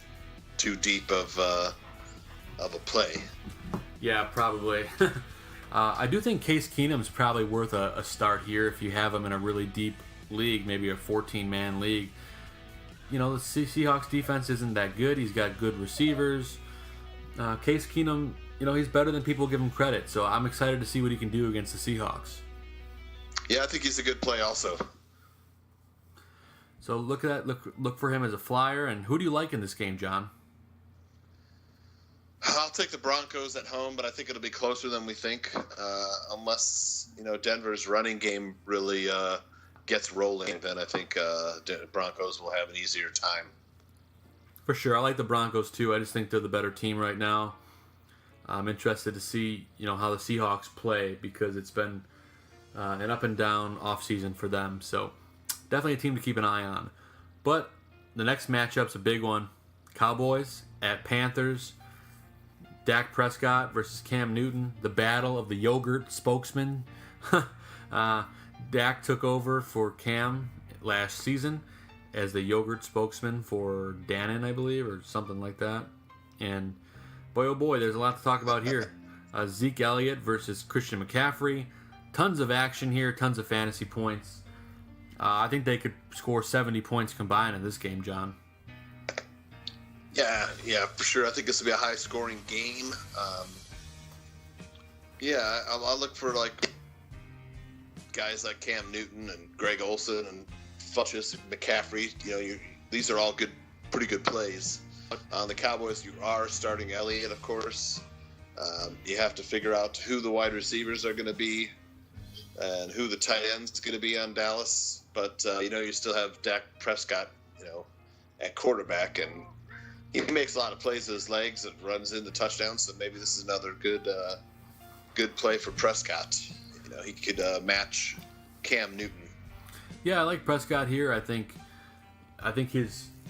too deep of a play. Yeah, probably. I do think Case Keenum's probably worth a start here if you have him in a really deep league, maybe a 14-man league. The Seahawks defense isn't that good. He's got good receivers. Case Keenum, he's better than people give him credit. So I'm excited to see what he can do against the Seahawks. Yeah, I think he's a good play also. So look for him as a flyer. And who do you like in this game, John? I'll take the Broncos at home, but I think it'll be closer than we think, unless Denver's running game really gets rolling. Then I think Broncos will have an easier time. For sure, I like the Broncos too. I just think they're the better team right now. I'm interested to see how the Seahawks play because it's been an up and down offseason for them. So definitely a team to keep an eye on. But the next matchup's a big one: Cowboys at Panthers. Dak Prescott versus Cam Newton, the battle of the yogurt spokesman. Dak took over for Cam last season as the yogurt spokesman for Dannon, I believe, or something like that. And boy, oh boy, there's a lot to talk about here. Zeke Elliott versus Christian McCaffrey. Tons of action here, tons of fantasy points. I think they could score 70 points combined in this game, John. Yeah, for sure. I think this will be a high-scoring game. I'll look for guys like Cam Newton and Greg Olsen and Funchess and McCaffrey, these are all pretty good plays. On the Cowboys, you are starting Elliott, of course. You have to figure out who the wide receivers are going to be and who the tight ends is going to be on Dallas. But, you still have Dak Prescott, at quarterback, and he makes a lot of plays with his legs and runs in the touchdowns. So maybe this is another good play for Prescott. He could match Cam Newton. Yeah, I like Prescott here. I think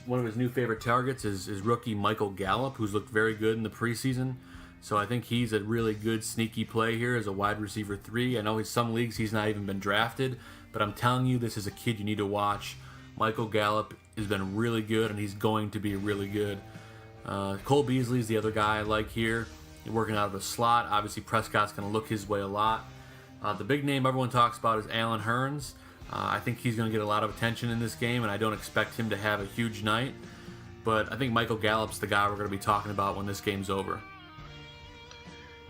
one of his new favorite targets is rookie Michael Gallup, who's looked very good in the preseason. So I think he's a really good sneaky play here as a wide receiver 3. I know in some leagues he's not even been drafted, but I'm telling you, this is a kid you need to watch. Michael Gallup has been really good, and he's going to be really good. Cole Beasley's the other guy I like here. He's working out of the slot. Obviously, Prescott's going to look his way a lot. The big name everyone talks about is Allen Hurns. I think he's going to get a lot of attention in this game, and I don't expect him to have a huge night. But I think Michael Gallup's the guy we're going to be talking about when this game's over.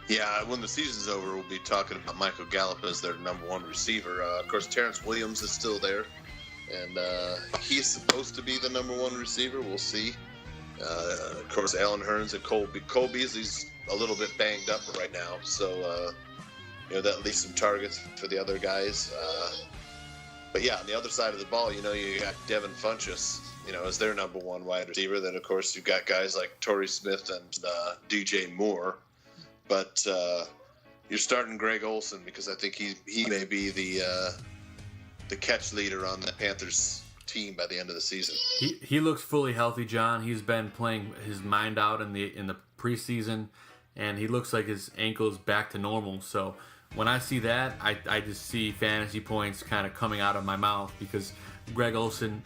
Yeah, when the season's over, we'll be talking about Michael Gallup as their number 1 receiver. Of course, Terrence Williams is still there, and he's supposed to be the number 1 receiver. We'll see. Of course, Allen Hurns and Cole Beasley's a little bit banged up right now, so that leaves some targets for the other guys. But yeah, on the other side of the ball, you got Devin Funchess, as their number 1 wide receiver. Then, of course, you've got guys like Torrey Smith and DJ Moore. But you're starting Greg Olsen because I think he may be the catch leader on the Panthers team by the end of the season. He looks fully healthy, John. He's been playing his mind out in the preseason, and he looks like his ankle is back to normal. So when I see that, I just see fantasy points kind of coming out of my mouth because Greg Olsen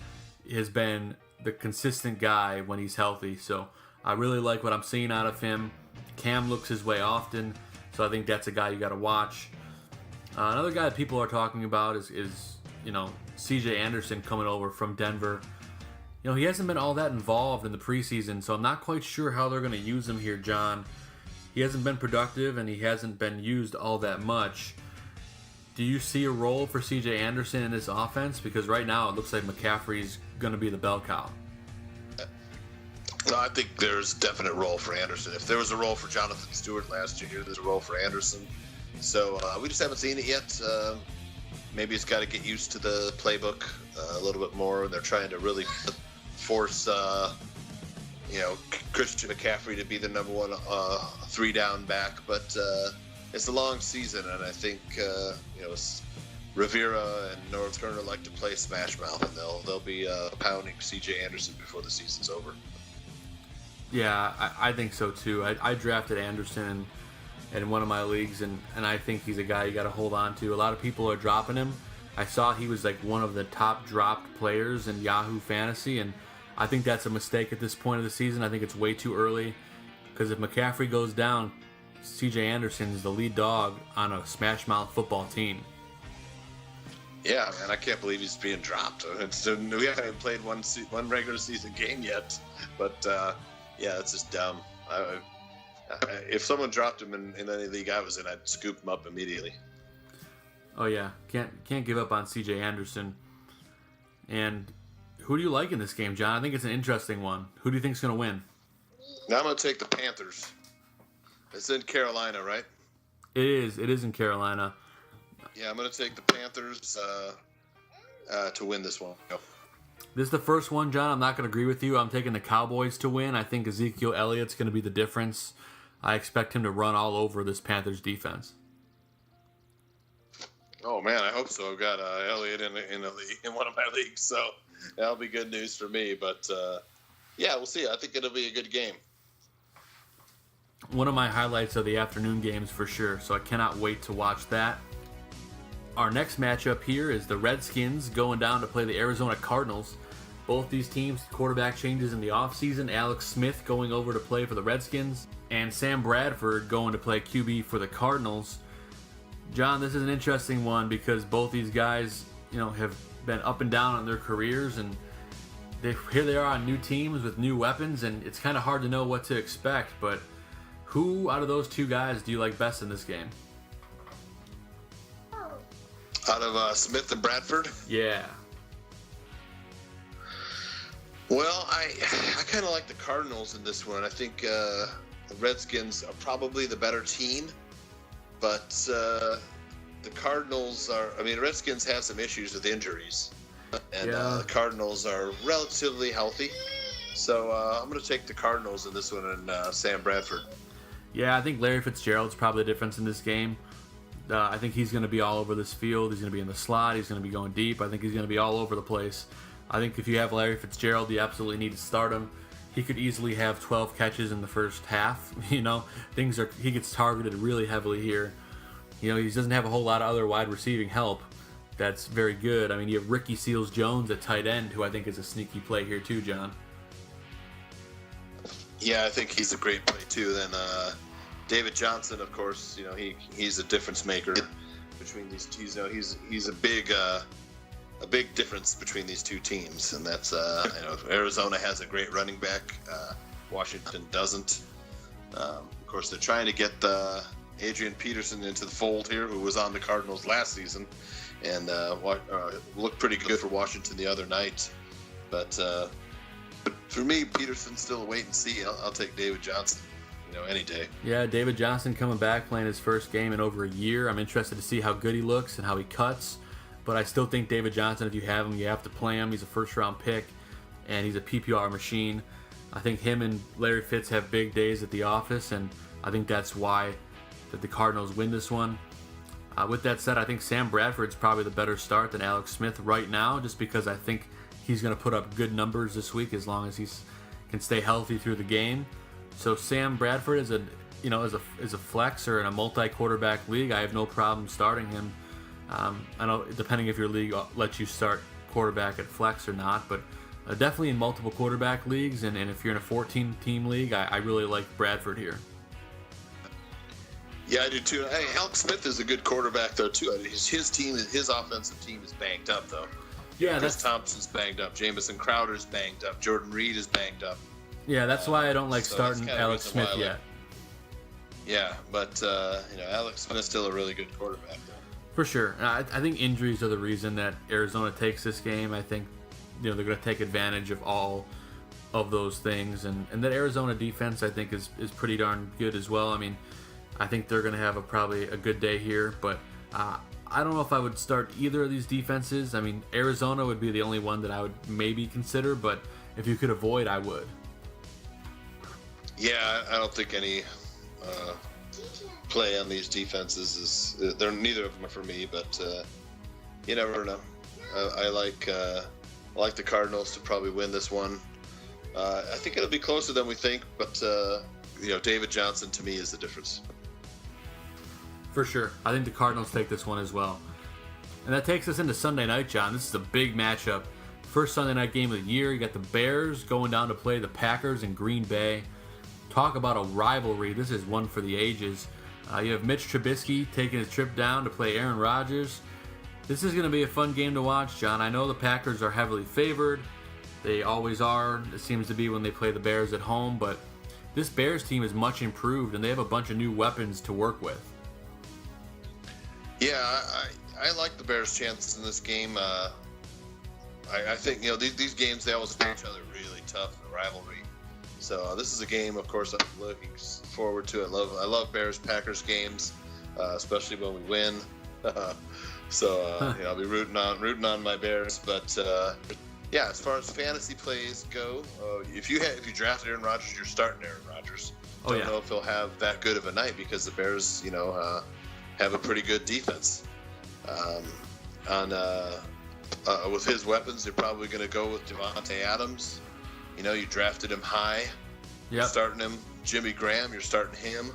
has been the consistent guy when he's healthy. So I really like what I'm seeing out of him. Cam looks his way often, so I think that's a guy you got to watch. Another guy that people are talking about is C.J. Anderson coming over from Denver. He hasn't been all that involved in the preseason, so I'm not quite sure how they're going to use him here, John. He hasn't been productive, and he hasn't been used all that much. Do you see a role for C.J. Anderson in this offense? Because right now it looks like McCaffrey's going to be the bell cow. No, I think there's a definite role for Anderson. If there was a role for Jonathan Stewart last year, there's a role for Anderson. So we just haven't seen it yet. Maybe it's got to get used to the playbook a little bit more. They're trying to really force, Christian McCaffrey to be the number 1 3-down back. But it's a long season, and I think Rivera and North Turner like to play smash mouth, and they'll be pounding C.J. Anderson before the season's over. Yeah, I think so too. I drafted Anderson in one of my leagues, and I think he's a guy you got to hold on to. A lot of people are dropping him. I saw he was like one of the top dropped players in Yahoo Fantasy, and I think that's a mistake at this point of the season. I think it's way too early because if McCaffrey goes down, C.J. Anderson is the lead dog on a smash mouth football team. Yeah, man, I can't believe he's being dropped. We haven't even played one regular season game yet, but yeah, it's just dumb. If someone dropped him in any league I was in, I'd scoop him up immediately. Oh yeah, can't give up on C.J. Anderson. And who do you like in this game, John? I think it's an interesting one. Who do you think's going to win? Now I'm going to take the Panthers. It's in Carolina, right? It is in Carolina. Yeah, I'm going to take the Panthers to win this one. Go. This is the first one, John. I'm not going to agree with you. I'm taking the Cowboys to win. I think Ezekiel Elliott's going to be the difference. I expect him to run all over this Panthers defense. Oh, man, I hope so. I've got Elliott in one of my leagues, so that'll be good news for me. But, yeah, we'll see. I think it'll be a good game. One of my highlights of the afternoon games for sure, so I cannot wait to watch that. Our next matchup here is the Redskins going down to play the Arizona Cardinals. Both these teams, quarterback changes in the offseason. Alex Smith going over to play for the Redskins, and Sam Bradford going to play QB for the Cardinals. John, this is an interesting one because both these guys, have been up and down in their careers, and here they are on new teams with new weapons, and it's kind of hard to know what to expect. But who out of those two guys do you like best in this game? Out of Smith and Bradford? Yeah. Well, I kind of like the Cardinals in this one. I think the Redskins are probably the better team, but the Cardinals are. I mean, the Redskins have some issues with injuries, and the Cardinals are relatively healthy. So I'm going to take the Cardinals in this one and Sam Bradford. Yeah, I think Larry Fitzgerald's probably the difference in this game. I think he's going to be all over this field. He's going to be in the slot. He's going to be going deep. I think he's going to be all over the place. I think if you have Larry Fitzgerald, you absolutely need to start him. He could easily have 12 catches in the first half. You know, he gets targeted really heavily here. You know, he doesn't have a whole lot of other wide receiving help that's very good. I mean, you have Ricky Seals-Jones at tight end, who I think is a sneaky play here too, John. Yeah, I think he's a great play too. Then David Johnson, of course, you know, he's a difference maker between these two. You know, he's a big difference between these two teams, and that's you know, Arizona has a great running back. Washington doesn't. Of course, they're trying to get Adrian Peterson into the fold here, who was on the Cardinals last season, and looked pretty good for Washington the other night. But for me, Peterson's still a wait and see. I'll take David Johnson, you know, any day. Yeah, David Johnson coming back, playing his first game in over a year. I'm interested to see how good he looks and how he cuts. But I still think David Johnson, if you have him, you have to play him. He's a first-round pick, and he's a PPR machine. I think him and Larry Fitz have big days at the office, and I think that's why that the Cardinals win this one. With that said, I think Sam Bradford's probably the better start than Alex Smith right now, just because I think he's going to put up good numbers this week as long as he can stay healthy through the game. So Sam Bradford is a flex or in a multi-quarterback league, I have no problem starting him. I know depending if your league lets you start quarterback at flex or not, but definitely in multiple quarterback leagues, and if you're in a 14-team league, I really like Bradford here. Yeah, I do too. Hey, Alex Smith is a good quarterback though too. His offensive team is banged up though. Yeah, Chris Thompson's banged up. Jamison Crowder's banged up. Jordan Reed is banged up. Yeah, that's why I don't like starting Alex Smith yet. Yeah, but you know, Alex Smith's still a really good quarterback though. For sure. I think injuries are the reason that Arizona takes this game. I think, you know, they're going to take advantage of all of those things, and that Arizona defense I think is pretty darn good as well. I mean, I think they're going to have probably a good day here, but I don't know if I would start either of these defenses. I mean, Arizona would be the only one that I would maybe consider, but if you could avoid, I would. Yeah, I don't think any play on these defenses is. They're neither of them are for me, but you never know. I like the Cardinals to probably win this one. I think it'll be closer than we think, but you know, David Johnson to me is the difference. For sure. I think the Cardinals take this one as well. And that takes us into Sunday night, John. This is a big matchup. First Sunday night game of the year. You got the Bears going down to play the Packers in Green Bay. Talk about a rivalry. This is one for the ages. You have Mitch Trubisky taking his trip down to play Aaron Rodgers. This is going to be a fun game to watch, John. I know the Packers are heavily favored. They always are. It seems to be when they play the Bears at home. But this Bears team is much improved, and they have a bunch of new weapons to work with. Yeah, I like the Bears' chances in this game. I think, you know, these games, they always play each other really tough in a rivalry. So this is a game, of course, I'm looking forward to. I love Bears-Packers games, especially when we win. So you know, I'll be rooting on my Bears. But yeah, as far as fantasy plays go, if you drafted Aaron Rodgers, you're starting Aaron Rodgers. Don't know if he'll have that good of a night because the Bears, you know, have a pretty good defense. With his weapons, they're probably going to go with Devontae Adams. You know, you drafted him high. You're starting him. Jimmy Graham, you're starting him.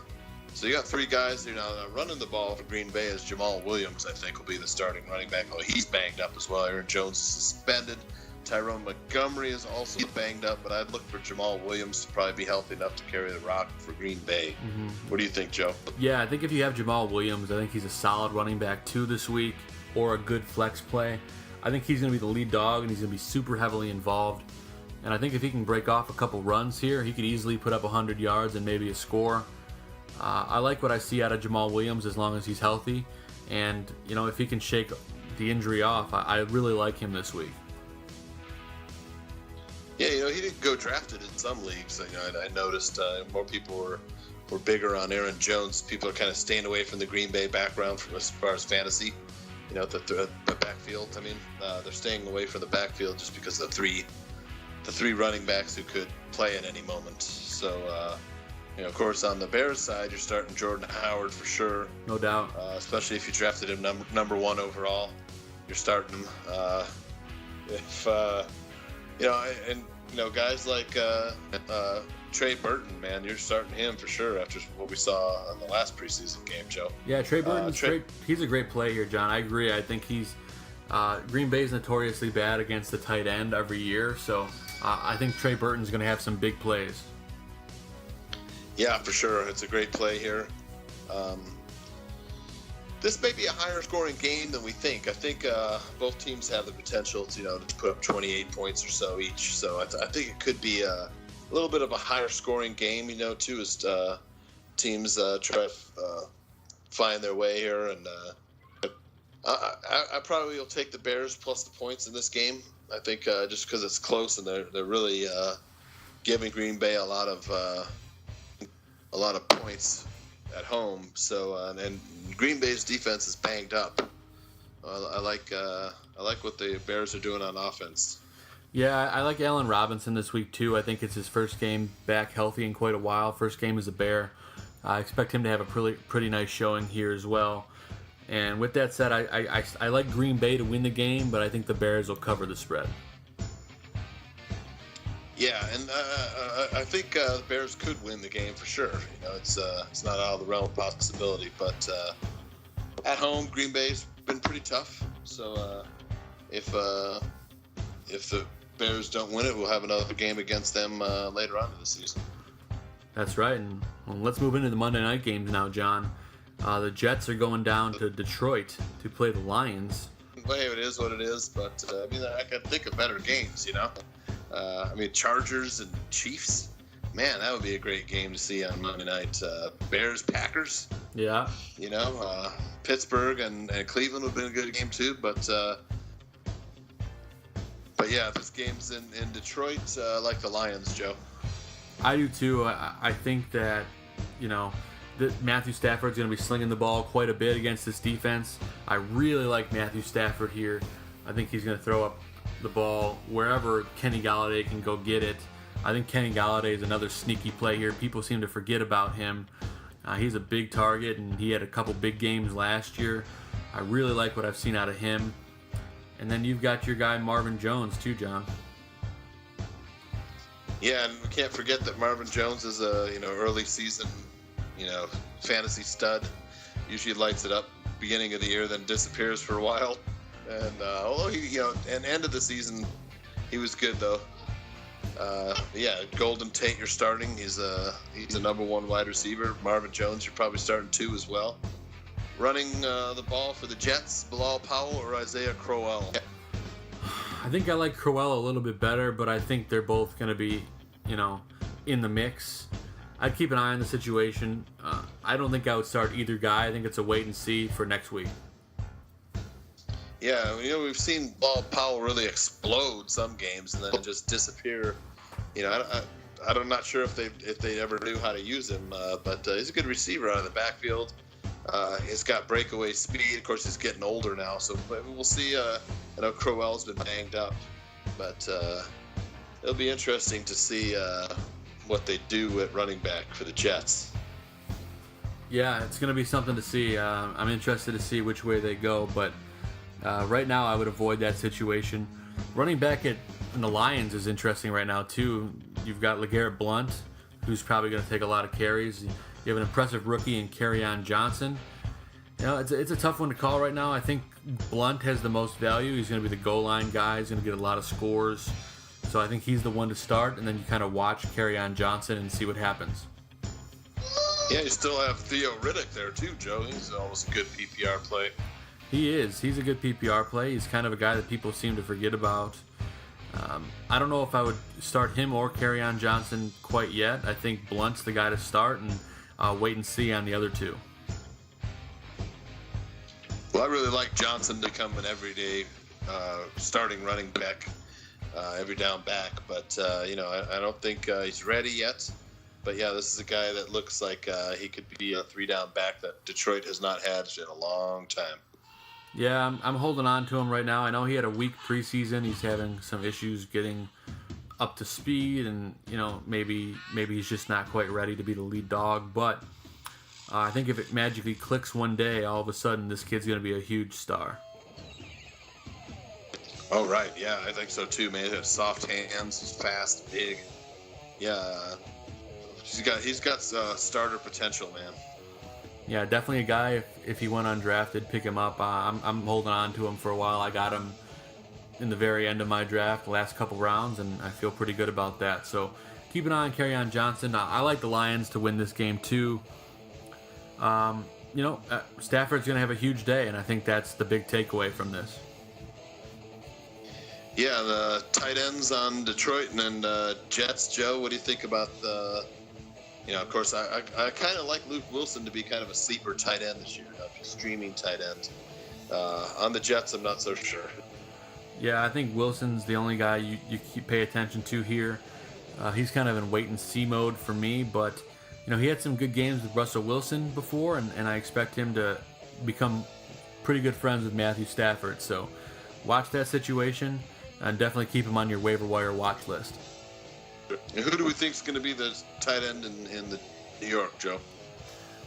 So you got three guys. You know, running the ball for Green Bay is Jamal Williams. I think will be the starting running back. Oh, he's banged up as well. Aaron Jones is suspended. Tyrone Montgomery is also banged up, but I'd look for Jamal Williams to probably be healthy enough to carry the rock for Green Bay. Mm-hmm. What do you think, Joe? Yeah, I think if you have Jamal Williams, I think he's a solid running back too this week, or a good flex play. I think he's going to be the lead dog, and he's going to be super heavily involved. And I think if he can break off a couple runs here, he could easily put up 100 yards and maybe a score. I like what I see out of Jamal Williams as long as he's healthy. And, you know, if he can shake the injury off, I really like him this week. Yeah, he didn't go drafted in some leagues. I noticed more people were bigger on Aaron Jones. People are kind of staying away from the Green Bay background as far as fantasy. The backfield. I mean, they're staying away from the backfield just because of the three running backs who could play at any moment. So, of course, on the Bears side, you're starting Jordan Howard for sure. No doubt. Especially if you drafted him number 1 overall, you're starting him. Guys like Trey Burton, man, you're starting him for sure after what we saw in the last preseason game, Joe. Yeah, Trey Burton's great. He's a great play here, John. I agree. I think he's Green Bay's notoriously bad against the tight end every year, so I think Trey Burton's going to have some big plays. Yeah, for sure. It's a great play here. This may be a higher scoring game than we think. I think both teams have the potential to put up 28 points or so each. So I think it could be a little bit of a higher scoring game, too, as teams try to find their way here. And I probably will take the Bears plus the points in this game. I think just because it's close and they're really giving Green Bay a lot of points at home. So and Green Bay's defense is banged up. I like what the Bears are doing on offense. Yeah, I like Allen Robinson this week too. I think it's his first game back healthy in quite a while. First game as a Bear. I expect him to have a pretty nice showing here as well. And with that said, I like Green Bay to win the game, but I think the Bears will cover the spread. Yeah, and I think the Bears could win the game for sure. It's not out of the realm of possibility, but at home, Green Bay's been pretty tough. So if the Bears don't win it, we'll have another game against them later on in the season. That's right, and let's move into the Monday night games now, John. The Jets are going down to Detroit to play the Lions. Well, it is what it is, but I can think of better games, Chargers and Chiefs. Man, that would be a great game to see on Monday night. Bears, Packers. Yeah. Pittsburgh and Cleveland would have been a good game too, but yeah, this game's in Detroit, I like the Lions, Joe. I do too. I think that, that Matthew Stafford's going to be slinging the ball quite a bit against this defense. I really like Matthew Stafford here. I think he's going to throw up the ball wherever Kenny Golladay can go get it. I think Kenny Golladay is another sneaky play here. People seem to forget about him. He's a big target, and he had a couple big games last year. I really like what I've seen out of him. And then you've got your guy Marvin Jones too, John. Yeah, and we can't forget that Marvin Jones is a early season fantasy stud. Usually lights it up beginning of the year, then disappears for a while. And although he and end of the season he was good though. Golden Tate you're starting. He's a number 1 wide receiver. Marvin Jones you're probably starting 2 as well. Running the ball for the Jets, Bilal Powell or Isaiah Crowell? I think I like Crowell a little bit better, but I think they're both going to be, in the mix. I'd keep an eye on the situation. I don't think I would start either guy. I think it's a wait and see for next week. Yeah, we've seen Bilal Powell really explode some games and then just disappear. I'm not sure if they ever knew how to use him, but he's a good receiver out of the backfield. He's got breakaway speed. Of course, he's getting older now, so we'll see. Crowell's been banged up, but it'll be interesting to see what they do at running back for the Jets. Yeah, it's going to be something to see. I'm interested to see which way they go, but right now I would avoid that situation. Running back in the Lions is interesting right now, too. You've got LeGarrette Blount, who's probably going to take a lot of carries. You have an impressive rookie in Kerryon Johnson. It's a tough one to call right now. I think Blount has the most value. He's going to be the goal line guy. He's going to get a lot of scores. So I think he's the one to start, and then you kind of watch Kerryon Johnson and see what happens. Yeah, you still have Theo Riddick there too, Joe. He's almost a good PPR play. He is. He's a good PPR play. He's kind of a guy that people seem to forget about. I don't know if I would start him or Kerryon Johnson quite yet. I think Blunt's the guy to start, and wait and see on the other two. Well, I really like Johnson to become an everyday starting running back, every down back. But, I don't think he's ready yet. But, yeah, this is a guy that looks like he could be a 3-down back that Detroit has not had in a long time. Yeah, I'm holding on to him right now. I know he had a weak preseason. He's having some issues getting up to speed, and maybe he's just not quite ready to be the lead dog. But I think if it magically clicks one day, all of a sudden this kid's going to be a huge star. Oh right, yeah, I think so too, man. He has soft hands, he's fast, big. Yeah, he's got starter potential, man. Yeah, definitely a guy. If he went undrafted, pick him up. I'm holding on to him for a while. I got him in the very end of my draft, the last couple rounds, and I feel pretty good about that. So keep an eye on Kerryon Johnson. I like the Lions to win this game too. Stafford's going to have a huge day, and I think that's the big takeaway from this. Yeah, the tight ends on Detroit and then Jets. Joe, what do you think about the? Of course, I kind of like Luke Wilson to be kind of a sleeper tight end this year, streaming tight end. On the Jets, I'm not so sure. Yeah, I think Wilson's the only guy you pay attention to here. He's kind of in wait-and-see mode for me, but he had some good games with Russell Wilson before, and I expect him to become pretty good friends with Matthew Stafford. So watch that situation, and definitely keep him on your waiver wire watch list. And who do we think is going to be the tight end in the New York, Joe?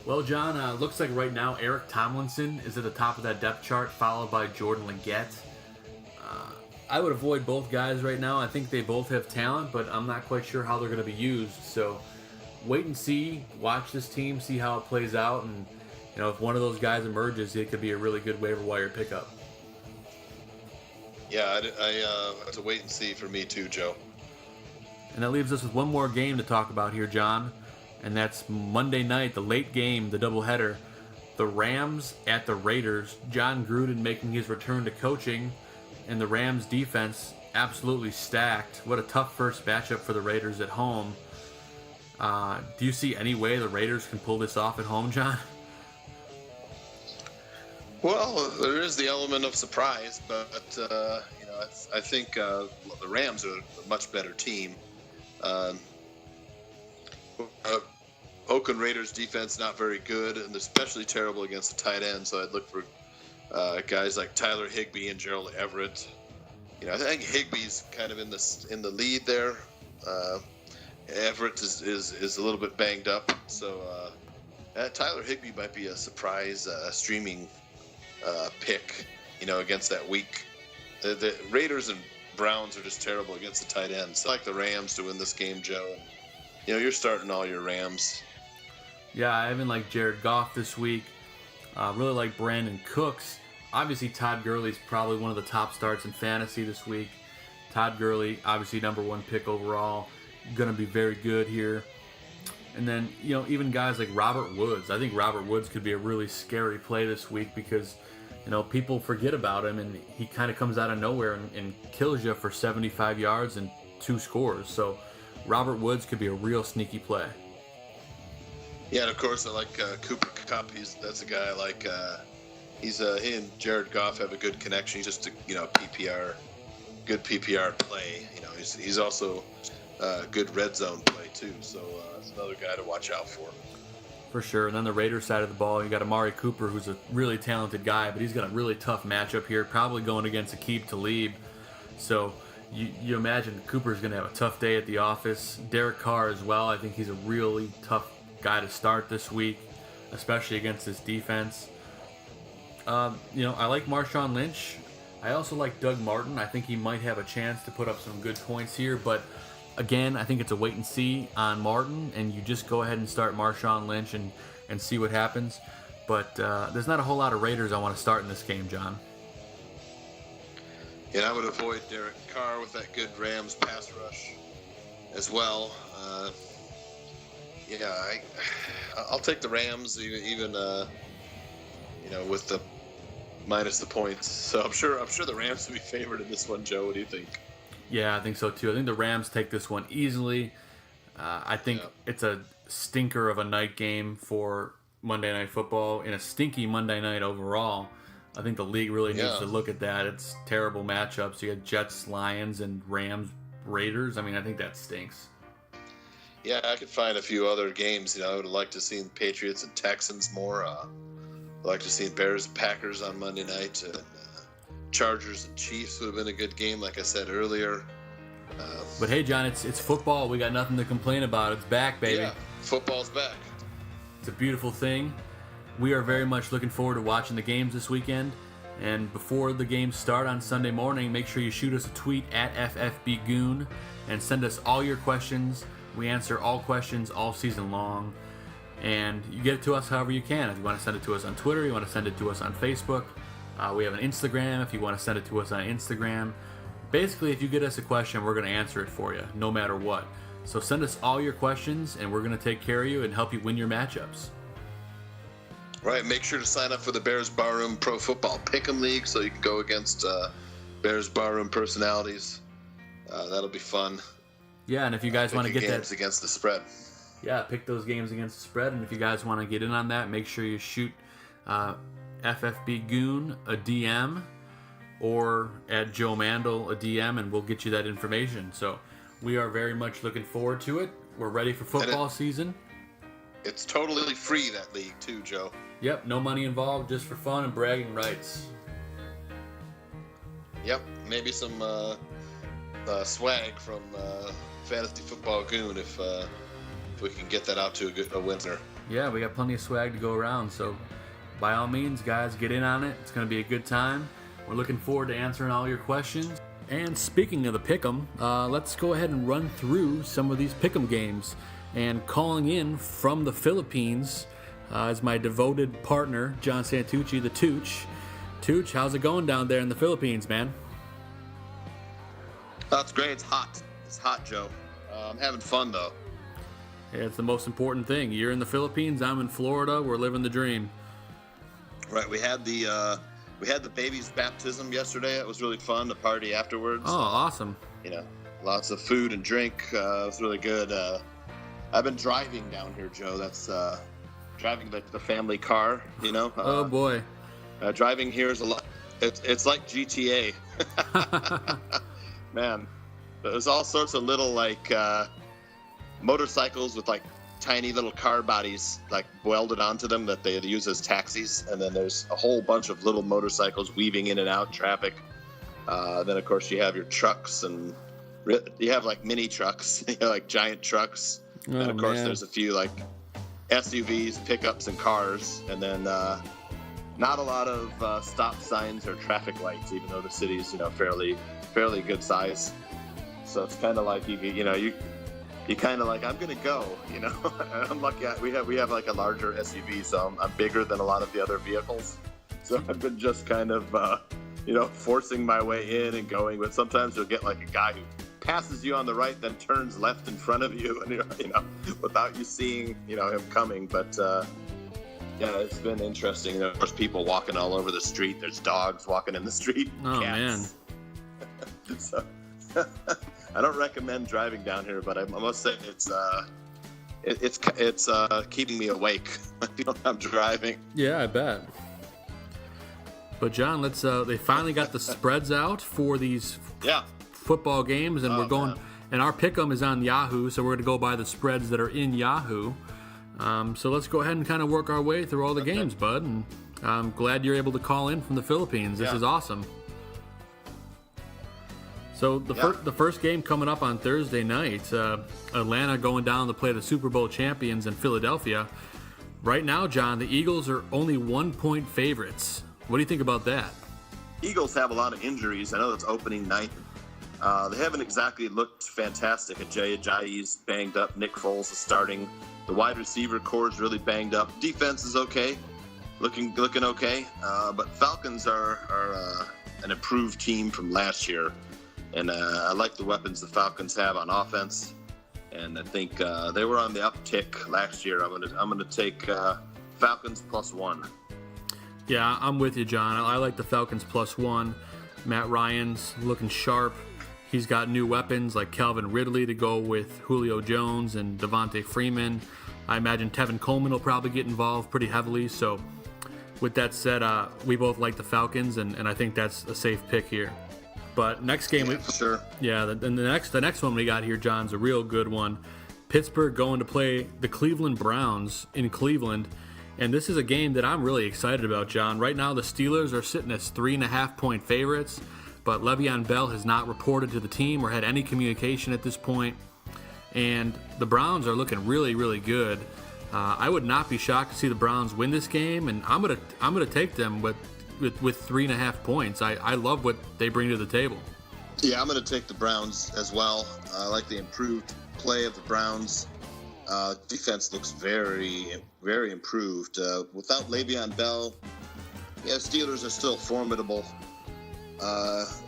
Well, John, looks like right now Eric Tomlinson is at the top of that depth chart, followed by Jordan Leggett. I would avoid both guys right now. I think they both have talent, but I'm not quite sure how they're going to be used. So wait and see. Watch this team, see how it plays out, and if one of those guys emerges, it could be a really good waiver wire pickup. Yeah, I have to wait and see for me too, Joe. And that leaves us with one more game to talk about here, John, and that's Monday night, the late game, the doubleheader. The Rams at the Raiders. John Gruden making his return to coaching, and the Rams defense absolutely stacked. What a tough first matchup for the Raiders at home. Do you see any way the Raiders can pull this off at home, John? Well, there is the element of surprise, but I think the Rams are a much better team. Oakland Raiders defense not very good, and especially terrible against the tight end. So I'd look for guys like Tyler Higbee and Gerald Everett. I think Higbee's kind of in the lead there. Everett is a little bit banged up, so Tyler Higbee might be a surprise streaming pick. Against that weak. The Raiders and Browns are just terrible against the tight ends. So I like the Rams to win this game, Joe. You're starting all your Rams. Yeah, I even like Jared Goff this week. Really like Brandon Cooks. Obviously, Todd Gurley's probably one of the top starts in fantasy this week. Todd Gurley, obviously number one pick overall. Going to be very good here. And then, even guys like Robert Woods. I think Robert Woods could be a really scary play this week because, people forget about him, and he kind of comes out of nowhere and kills you for 75 yards and 2 scores. So Robert Woods could be a real sneaky play. Yeah, and of course I like Cooper Kupp. That's a guy I like. He and Jared Goff have a good connection. He's just a good PPR play. He's also a good red zone play too. So it's another guy to watch out for. For sure. And then the Raiders side of the ball, you got Amari Cooper, who's a really talented guy, but he's got a really tough matchup here, probably going against Aqib Talib. So you imagine Cooper's going to have a tough day at the office. Derek Carr as well. I think he's a really tough guy to start this week, especially against this defense. I like Marshawn Lynch. I also like Doug Martin. I think he might have a chance to put up some good points here, but again, I think it's a wait and see on Martin, and you just go ahead and start Marshawn Lynch and see what happens. But there's not a whole lot of Raiders I want to start in this game, John. And I would avoid Derek Carr with that good Rams pass rush as well. I'll take the Rams even with the minus the points. So I'm sure the Rams will be favored in this one. Joe, what do you think? Yeah, I think so too. I think the Rams take this one easily. I think it's a stinker of a night game for Monday Night Football and a stinky Monday night overall. I think the league really needs to look at that. It's terrible matchups. You got Jets, Lions, and Rams, Raiders. I mean, I think that stinks. Yeah, I could find a few other games. You know, I would like to see the Patriots and Texans more. I'd like to see Bears and Packers on Monday night. And, Chargers and Chiefs would have been a good game, like I said earlier. But hey, John, it's football. We got nothing to complain about. It's back, baby. Yeah, football's back. It's a beautiful thing. We are very much looking forward to watching the games this weekend. And before the games start on Sunday morning, make sure you shoot us a tweet at FFBGoon and send us all your questions. We answer all questions all season long. And you get it to us however you can. If you want to send it to us on Twitter, you want to send it to us on Facebook. We have an Instagram if you want to send it to us on Instagram. Basically, if you get us a question, we're going to answer it for you, no matter what. So send us all your questions, and we're going to take care of you and help you win your matchups. Right. Make sure to sign up for the Bears Barroom Pro Football Pick'em League so you can go against Bears Barroom personalities. That'll be fun. Yeah, and if you guys want to get games that against the spread. Yeah, pick those games against the spread, and if you guys want to get in on that, make sure you shoot FFB Goon a DM or at Joe Mandel a DM, and we'll get you that information. So we are very much looking forward to it. We're ready for football season. It's totally free, that league, too, Joe. Yep, no money involved, just for fun and bragging rights. Yep, maybe some swag from Fantasy Football Goon if we can get that out to a winner. Yeah, we got plenty of swag to go around, so by all means, guys, get in on it. It's going to be a good time. We're looking forward to answering all your questions. And speaking of the Pick'em, let's go ahead and run through some of these Pick'em games. And calling in from the Philippines is my devoted partner, John Santucci, the Tooch. Tooch, how's it going down there in the Philippines, man? That's great. It's hot. It's hot, Joe. I'm having fun, though. Yeah, it's the most important thing. You're in the Philippines, I'm in Florida. We're living the dream. Right. We had the baby's baptism yesterday. It was really fun. The party afterwards. Oh, awesome. You know, lots of food and drink. It was really good. I've been driving down here, Joe. That's driving the family car. You know. Oh boy. Driving here is a lot. It's like GTA. Man, there's all sorts of little like motorcycles with like tiny little car bodies like welded onto them that they use as taxis, and then there's a whole bunch of little motorcycles weaving in and out traffic. Then of course you have your trucks, and you have like mini trucks, you know, like giant trucks. Oh, and of course man. there's a few like SUVs, pickups, and cars, and then not a lot of stop signs or traffic lights, even though the city's, you know, fairly good size. So it's kind of like you kind of like, I'm gonna go, you know. And I'm lucky we have like a larger SUV, so I'm bigger than a lot of the other vehicles. So I've been just kind of forcing my way in and going. But sometimes you'll get like a guy who passes you on the right, then turns left in front of you, and you know, without you seeing him coming. But yeah, it's been interesting. You know, there's people walking all over the street. There's dogs walking in the street. Oh, cats. Man. So, I don't recommend driving down here, but I must say it's keeping me awake when I'm driving. Yeah, I bet. But John, let's they finally got the spreads out for these football games, and we're going. Man. And our pick'em is on Yahoo, so we're going to go by the spreads that are in Yahoo. So let's go ahead and kind of work our way through all the games, bud. And I'm glad you're able to call in from the Philippines. This is awesome. So the first game coming up on Thursday night, Atlanta going down to play the Super Bowl champions in Philadelphia. Right now, John, the Eagles are only 1-point favorites. What do you think about that? Eagles have a lot of injuries. I know it's opening night. They haven't exactly looked fantastic. Ajayi's banged up. Nick Foles is starting. The wide receiver core is really banged up. Defense is okay, looking okay. But Falcons are an improved team from last year. And I like the weapons the Falcons have on offense, and I think they were on the uptick last year. I'm gonna take Falcons +1. Yeah, I'm with you, John. I like the Falcons +1. Matt Ryan's looking sharp. He's got new weapons like Calvin Ridley to go with Julio Jones and Devontae Freeman. I imagine Tevin Coleman will probably get involved pretty heavily. So with that said, we both like the Falcons, and I think that's a safe pick here. But next game, sure. Yeah, the next one we got here, John's a real good one. Pittsburgh going to play the Cleveland Browns in Cleveland, and this is a game that I'm really excited about, John. Right now, the Steelers are sitting as 3.5-point favorites, but Le'Veon Bell has not reported to the team or had any communication at this point, and the Browns are looking really, really good. I would not be shocked to see the Browns win this game, and I'm gonna take them with 3.5 points. I love what they bring to the table. Yeah, I'm going to take the Browns as well. I like the improved play of the Browns. Defense looks very, very improved. Without Le'Veon Bell, Steelers are still formidable.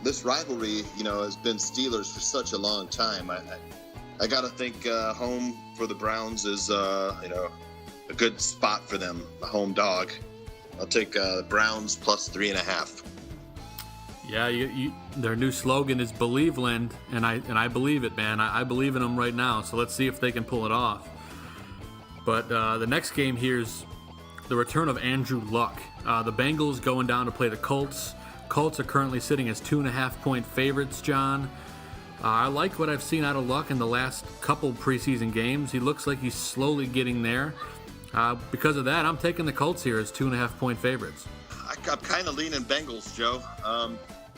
This rivalry, has been Steelers for such a long time. I got to think home for the Browns is, a good spot for them, a home dog. I'll take Browns plus 3.5. Yeah, their new slogan is Believeland, and I believe it, man. I believe in them right now, so let's see if they can pull it off. But the next game here is the return of Andrew Luck. The Bengals going down to play the Colts. Colts are currently sitting as 2.5-point favorites, John. I like what I've seen out of Luck in the last couple preseason games. He looks like he's slowly getting there. Because of that, I'm taking the Colts here as 2.5-point favorites. I'm kind of leaning Bengals, Joe.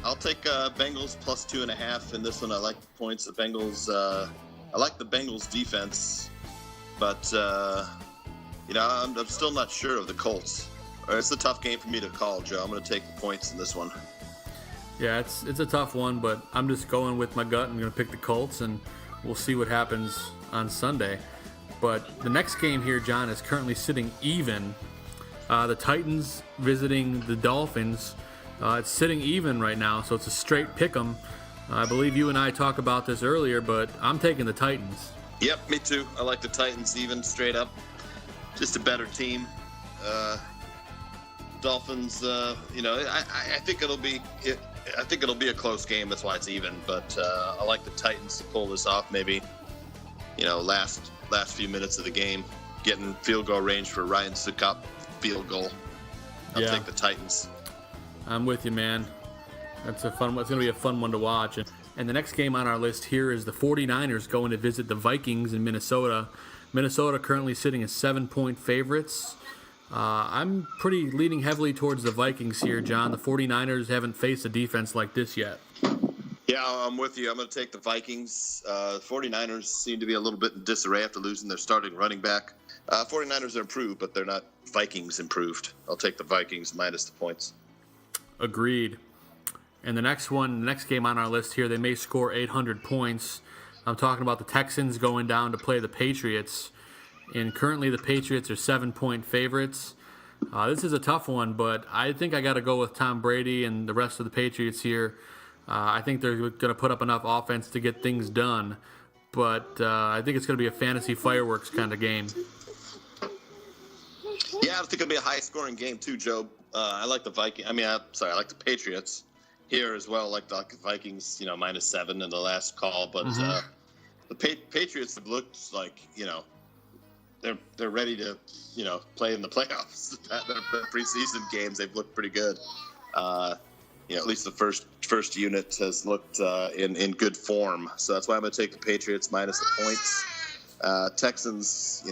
I'll take Bengals plus 2.5 in this one. I like the points. The Bengals. I like the Bengals defense, but I'm still not sure of the Colts. It's a tough game for me to call, Joe. I'm going to take the points in this one. Yeah, it's a tough one, but I'm just going with my gut. I'm going to pick the Colts, and we'll see what happens on Sunday. But the next game here, John, is currently sitting even. The Titans visiting the Dolphins. It's sitting even right now, so it's a straight pick 'em. I believe you and I talked about this earlier, but I'm taking the Titans. Yep, me too. I like the Titans even, straight up. Just a better team. Dolphins, I think it'll be. I think it'll be a close game. That's why it's even. But I like the Titans to pull this off. Maybe, last few minutes of the game, getting field goal range for Ryan Succop field goal. I'll take the Titans. I'm with you, man. It's going to be a fun one to watch. And the next game on our list here is the 49ers going to visit the Vikings in Minnesota. Minnesota currently sitting as 7-point favorites. I'm pretty leaning heavily towards the Vikings here, John. The 49ers haven't faced a defense like this yet. Yeah, I'm with you. I'm going to take the Vikings. 49ers seem to be a little bit in disarray after losing their starting running back. 49ers are improved, but they're not Vikings improved. I'll take the Vikings minus the points. Agreed. And the next game on our list here, they may score 800 points. I'm talking about the Texans going down to play the Patriots. And currently the Patriots are 7-point favorites. This is a tough one, but I think I got to go with Tom Brady and the rest of the Patriots here. I think they're going to put up enough offense to get things done. But I think it's going to be a fantasy fireworks kind of game. Yeah, I think it'll be a high-scoring game too, Joe. I like the Vikings. I like the Patriots here as well. I like the Vikings, minus 7 in the last call. But the Patriots have looked like, they're ready to, play in the playoffs. Their preseason games, they've looked pretty good. At least the first unit has looked in good form. So that's why I'm going to take the Patriots minus the points. Texans,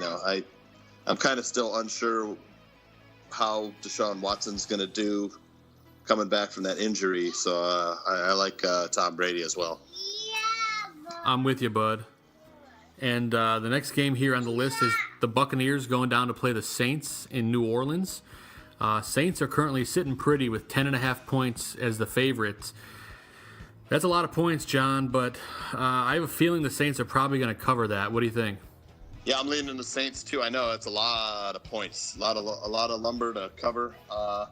I'm kind of still unsure how Deshaun Watson's going to do coming back from that injury. So I like Tom Brady as well. I'm with you, bud. And the next game here on the list is the Buccaneers going down to play the Saints in New Orleans. Saints are currently sitting pretty with 10.5 points as the favorites. That's a lot of points, John, but I have a feeling the Saints are probably going to cover that. What do you think? Yeah, I'm leaning the Saints too. I know it's a lot of points, a lot of lumber to cover. I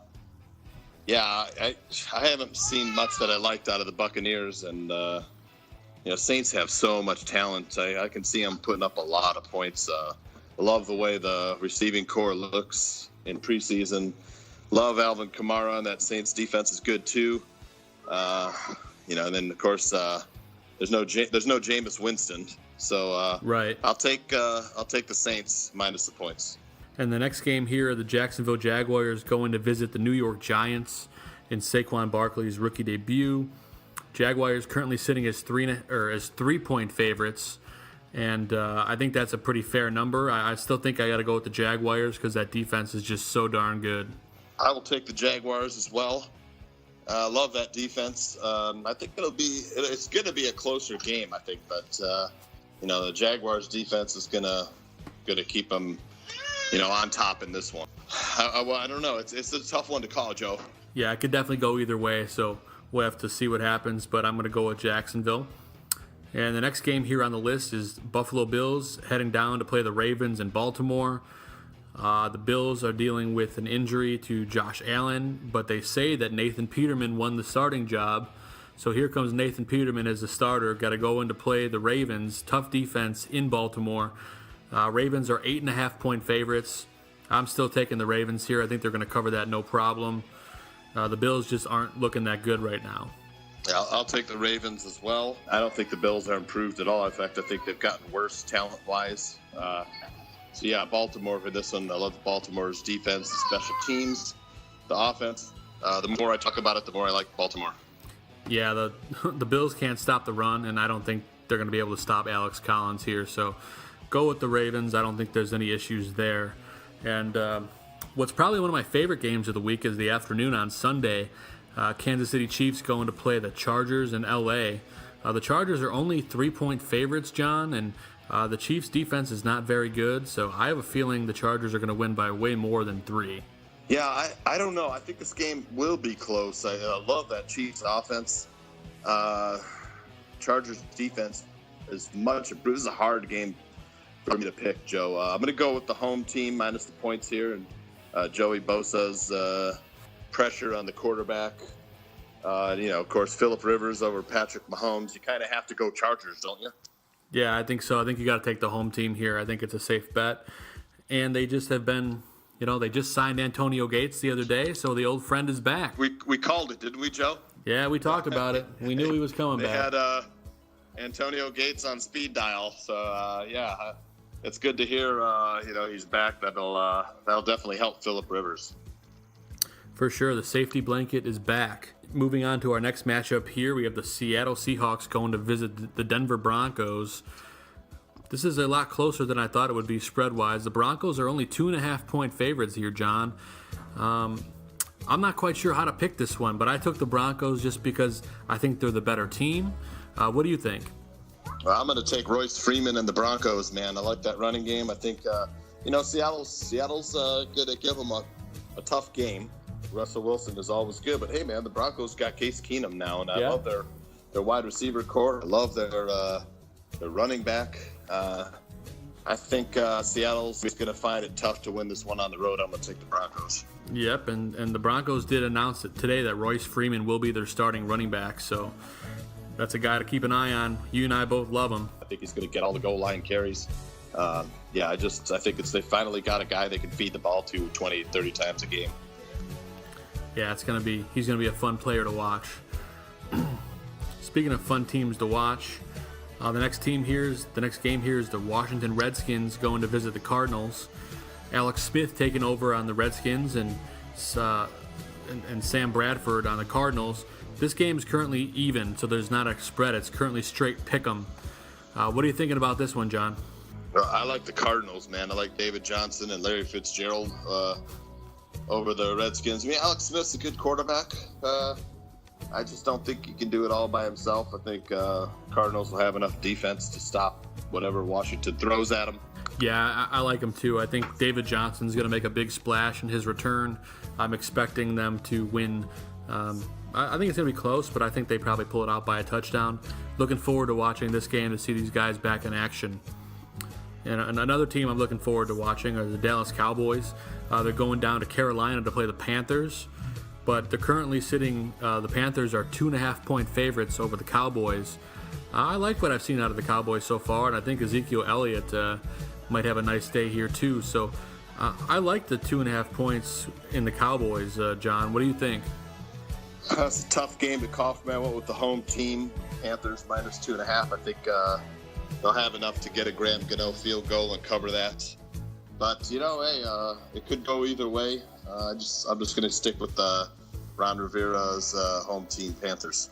haven't seen much that I liked out of the Buccaneers, and Saints have so much talent. I can see them putting up a lot of points. I love the way the receiving core looks in preseason. Love Alvin Kamara, and that Saints defense is good too. And then of course there's no Jameis Winston, so right. I'll take the Saints minus the points. And the next game here, the Jacksonville Jaguars going to visit the New York Giants in Saquon Barkley's rookie debut. Jaguars currently sitting as 3-point favorites, and I think that's a pretty fair number. I still think I got to go with the Jaguars because that defense is just so darn good. I will take the Jaguars as well. Love that defense. I think it's going to be a closer game, I think, but the Jaguars defense is going to keep them, on top in this one. I don't know. It's a tough one to call, Joe. Yeah, I could definitely go either way, so we'll have to see what happens, but I'm going to go with Jacksonville. And the next game here on the list is Buffalo Bills heading down to play the Ravens in Baltimore. The Bills are dealing with an injury to Josh Allen, but they say that Nathan Peterman won the starting job. So here comes Nathan Peterman as the starter. Got to go in to play the Ravens. Tough defense in Baltimore. Ravens are 8.5-point favorites. I'm still taking the Ravens here. I think they're going to cover that no problem. The Bills just aren't looking that good right now. Yeah, I'll take the Ravens as well. I don't think the Bills are improved at all. In fact, I think they've gotten worse talent-wise. So, yeah, Baltimore for this one. I love Baltimore's defense, special teams, the offense. The more I talk about it, the more I like Baltimore. Yeah, the Bills can't stop the run, and I don't think they're going to be able to stop Alex Collins here. So go with the Ravens. I don't think there's any issues there. And what's probably one of my favorite games of the week is the afternoon on Sunday. Kansas City Chiefs going to play the Chargers in L.A. The Chargers are only 3-point favorites, John, and the Chiefs' defense is not very good, so I have a feeling the Chargers are going to win by way more than 3. Yeah, I don't know. I think this game will be close. I love that Chiefs offense. Chargers defense is much improved. This is a hard game for me to pick, Joe. I'm going to go with the home team minus the points here, and Joey Bosa's pressure on the quarterback. Of course, Phillip Rivers over Patrick Mahomes. You kind of have to go Chargers, don't you? Yeah, I think so. I think you got to take the home team here. I think it's a safe bet. And they just have been, they just signed Antonio Gates the other day, so the old friend is back. We called it, didn't we, Joe? Yeah, we talked about it. We knew he was coming back. They had Antonio Gates on speed dial, so it's good to hear. He's back. That'll definitely help Phillip Rivers. For sure, the safety blanket is back. Moving on to our next matchup here, we have the Seattle Seahawks going to visit the Denver Broncos. This is a lot closer than I thought it would be spread-wise. The Broncos are only 2.5-point favorites here, John. I'm not quite sure how to pick this one, but I took the Broncos just because I think they're the better team. What do you think? Well, I'm going to take Royce Freeman and the Broncos, man. I like that running game. I think, Seattle's going to give them a tough game. Russell Wilson is always good, but hey, man, the Broncos got Case Keenum now, and I love their wide receiver core. I love their running back. I think Seattle's going to find it tough to win this one on the road. I'm going to take the Broncos. Yep, and the Broncos did announce it today that Royce Freeman will be their starting running back, so that's a guy to keep an eye on. You and I both love him. I think he's going to get all the goal line carries. I think they finally got a guy they can feed the ball to 20, 30 times a game. Yeah, he's going to be a fun player to watch. Speaking of fun teams to watch, the next game here is the Washington Redskins going to visit the Cardinals. Alex Smith taking over on the Redskins and Sam Bradford on the Cardinals. This game is currently even, so there's not a spread. It's currently straight pick'em. What are you thinking about this one, John? I like the Cardinals, man. I like David Johnson and Larry Fitzgerald over the Redskins. I mean, Alex Smith's a good quarterback. I just don't think he can do it all by himself. I think Cardinals will have enough defense to stop whatever Washington throws at them. Yeah, I like him too. I think David Johnson's going to make a big splash in his return. I'm expecting them to win. I think it's going to be close, but I think they probably pull it out by a touchdown. Looking forward to watching this game to see these guys back in action. And another team I'm looking forward to watching are the Dallas Cowboys. They're going down to Carolina to play the Panthers, but they're currently sitting, the Panthers are 2.5-point favorites over the Cowboys. I like what I've seen out of the Cowboys so far, and I think Ezekiel Elliott might have a nice day here too. So I like the 2.5 points in the Cowboys, John. What do you think? That's a tough game to call, man. I went with the home team, Panthers minus 2.5. I think they'll have enough to get a Graham Gano field goal and cover that. But hey, it could go either way. I'm just going to stick with Ron Rivera's home team, Panthers.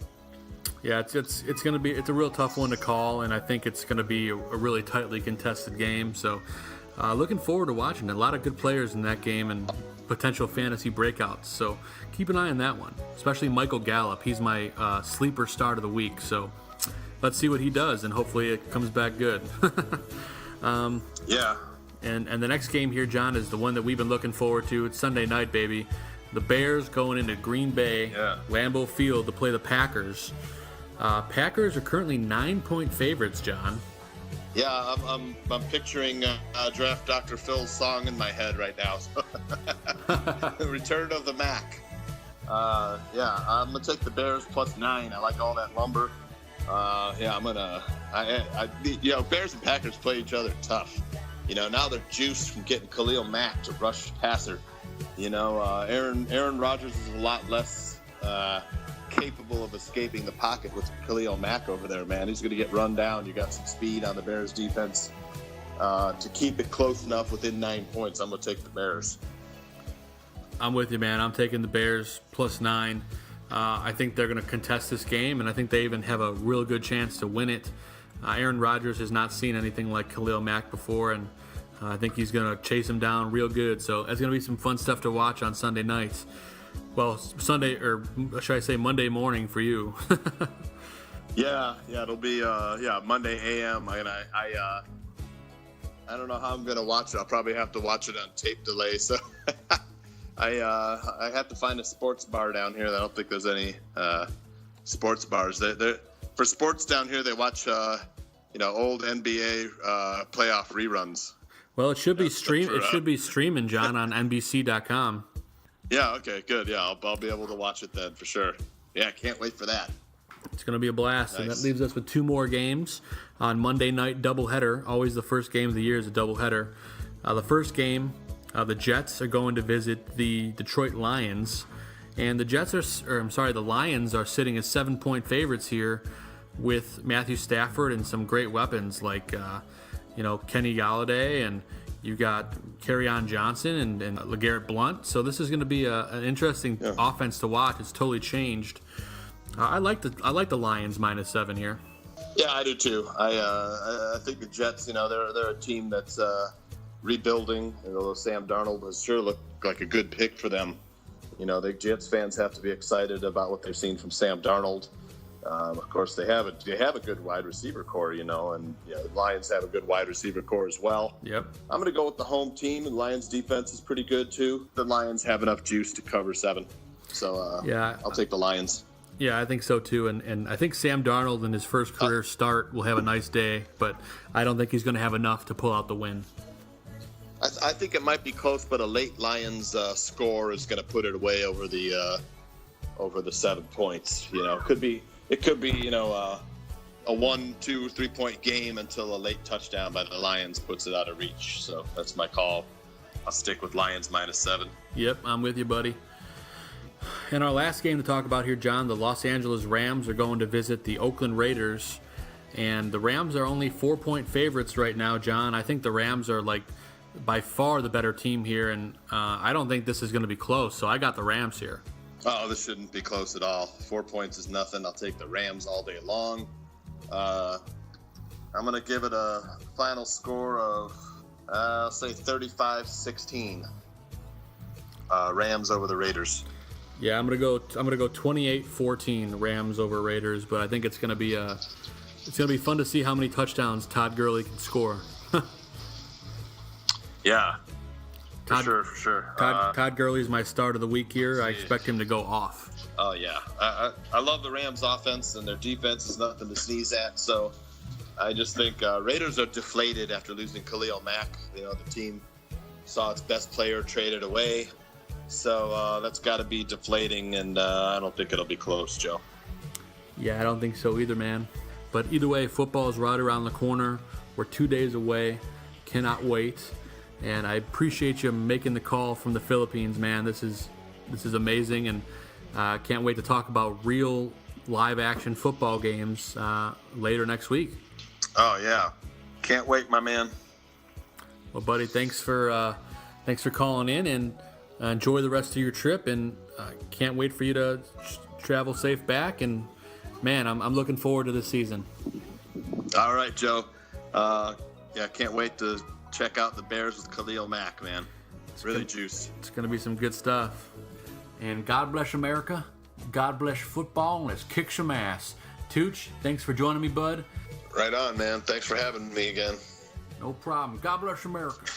Yeah, it's a real tough one to call, and I think it's going to be a really tightly contested game. So, looking forward to watching it. A lot of good players in that game and potential fantasy breakouts. So keep an eye on that one, especially Michael Gallup. He's my sleeper start of the week. So let's see what he does, and hopefully it comes back good. Yeah. And the next game here, John, is the one that we've been looking forward to. It's Sunday night, baby. The Bears going into Green Bay, Lambeau Field to play the Packers. Packers are currently 9-point favorites, John. Yeah, I'm picturing Draft Dr. Phil's song in my head right now. Return of the Mac. I'm gonna take the Bears +9. I like all that lumber. Bears and Packers play each other tough. Now they're juiced from getting Khalil Mack to rush passer. Aaron Rodgers is a lot less capable of escaping the pocket with Khalil Mack over there, man. He's going to get run down. You got some speed on the Bears defense to keep it close enough within 9 points. I'm going to take the Bears. I'm with you, man. I'm taking the Bears +9. I think they're going to contest this game, and I think they even have a real good chance to win it. Aaron Rodgers has not seen anything like Khalil Mack before, and I think he's going to chase him down real good. So it's going to be some fun stuff to watch on Sunday nights. Well, Sunday, or should I say Monday morning for you? Yeah, it'll be Monday a.m. I don't know how I'm gonna watch it. I'll probably have to watch it on tape delay. So I have to find a sports bar down here. I don't think there's any sports bars. For sports down here, they watch old NBA playoff reruns. Well, it should be streaming, John, on NBC.com. Yeah. Okay. Good. Yeah, I'll be able to watch it then for sure. Yeah, can't wait for that. It's going to be a blast, Nice. And that leaves us with 2 more games on Monday night doubleheader. Always the first game of the year is a doubleheader. The first game, the Jets are going to visit the Detroit Lions, and the Lions are sitting as 7-point favorites here with Matthew Stafford and some great weapons like Kenny Galladay, and you got Kerryon Johnson and LeGarrette Blount. So this is going to be an interesting offense to watch. It's totally changed. I like the Lions -7 here. Yeah, I do too. I think the Jets, they're a team that's rebuilding. Although Sam Darnold has sure looked like a good pick for them. The Jets fans have to be excited about what they've seen from Sam Darnold. Of course, they have a good wide receiver core, and the Lions have a good wide receiver core as well. Yep. I'm going to go with the home team, and Lions defense is pretty good too. The Lions have enough juice to cover 7, so I'll take the Lions. Yeah, I think so too, and I think Sam Darnold in his first career start will have a nice day, but I don't think he's going to have enough to pull out the win. I think it might be close, but a late Lions score is going to put it away over the 7 points. It could be a 1, 2, 3 point game until a late touchdown by the Lions puts it out of reach. So that's my call. I'll stick with Lions -7. Yep, I'm with you, buddy. And our last game to talk about here, John, the Los Angeles Rams are going to visit the Oakland Raiders. And the Rams are only 4-point favorites right now, John. I think the Rams are by far the better team here, and I don't think this is going to be close. So I got the Rams here. Oh, this shouldn't be close at all. 4 points is nothing. I'll take the Rams all day long. I'm going to give it a final score of, I'll say 35-16. Rams over the Raiders. Yeah, I'm gonna go 28-14 Rams over Raiders, but I think it's gonna be fun to see how many touchdowns Todd Gurley can score. Yeah, for sure. Todd Gurley is my start of the week here. I expect him to go off. Oh yeah, I love the Rams offense, and their defense is nothing to sneeze at. So I just think Raiders are deflated after losing Khalil Mack. The team saw its best player traded away. So that's got to be deflating, and I don't think it'll be close, Joe. Yeah, I don't think so either, man. But either way, football is right around the corner. We're 2 days away. Cannot wait. And I appreciate you making the call from the Philippines, man. This is amazing, and can't wait to talk about real live-action football games later next week. Oh, yeah. Can't wait, my man. Well, buddy, thanks for calling in, and enjoy the rest of your trip. And can't wait for you to travel safe back. And man, I'm looking forward to this season. All right, Joe. Yeah, can't wait to check out the Bears with Khalil Mack, man. It's really juicy. It's going to be some good stuff. And God bless America. God bless football. And let's kick some ass. Tooch, thanks for joining me, bud. Right on, man. Thanks for having me again. No problem. God bless America.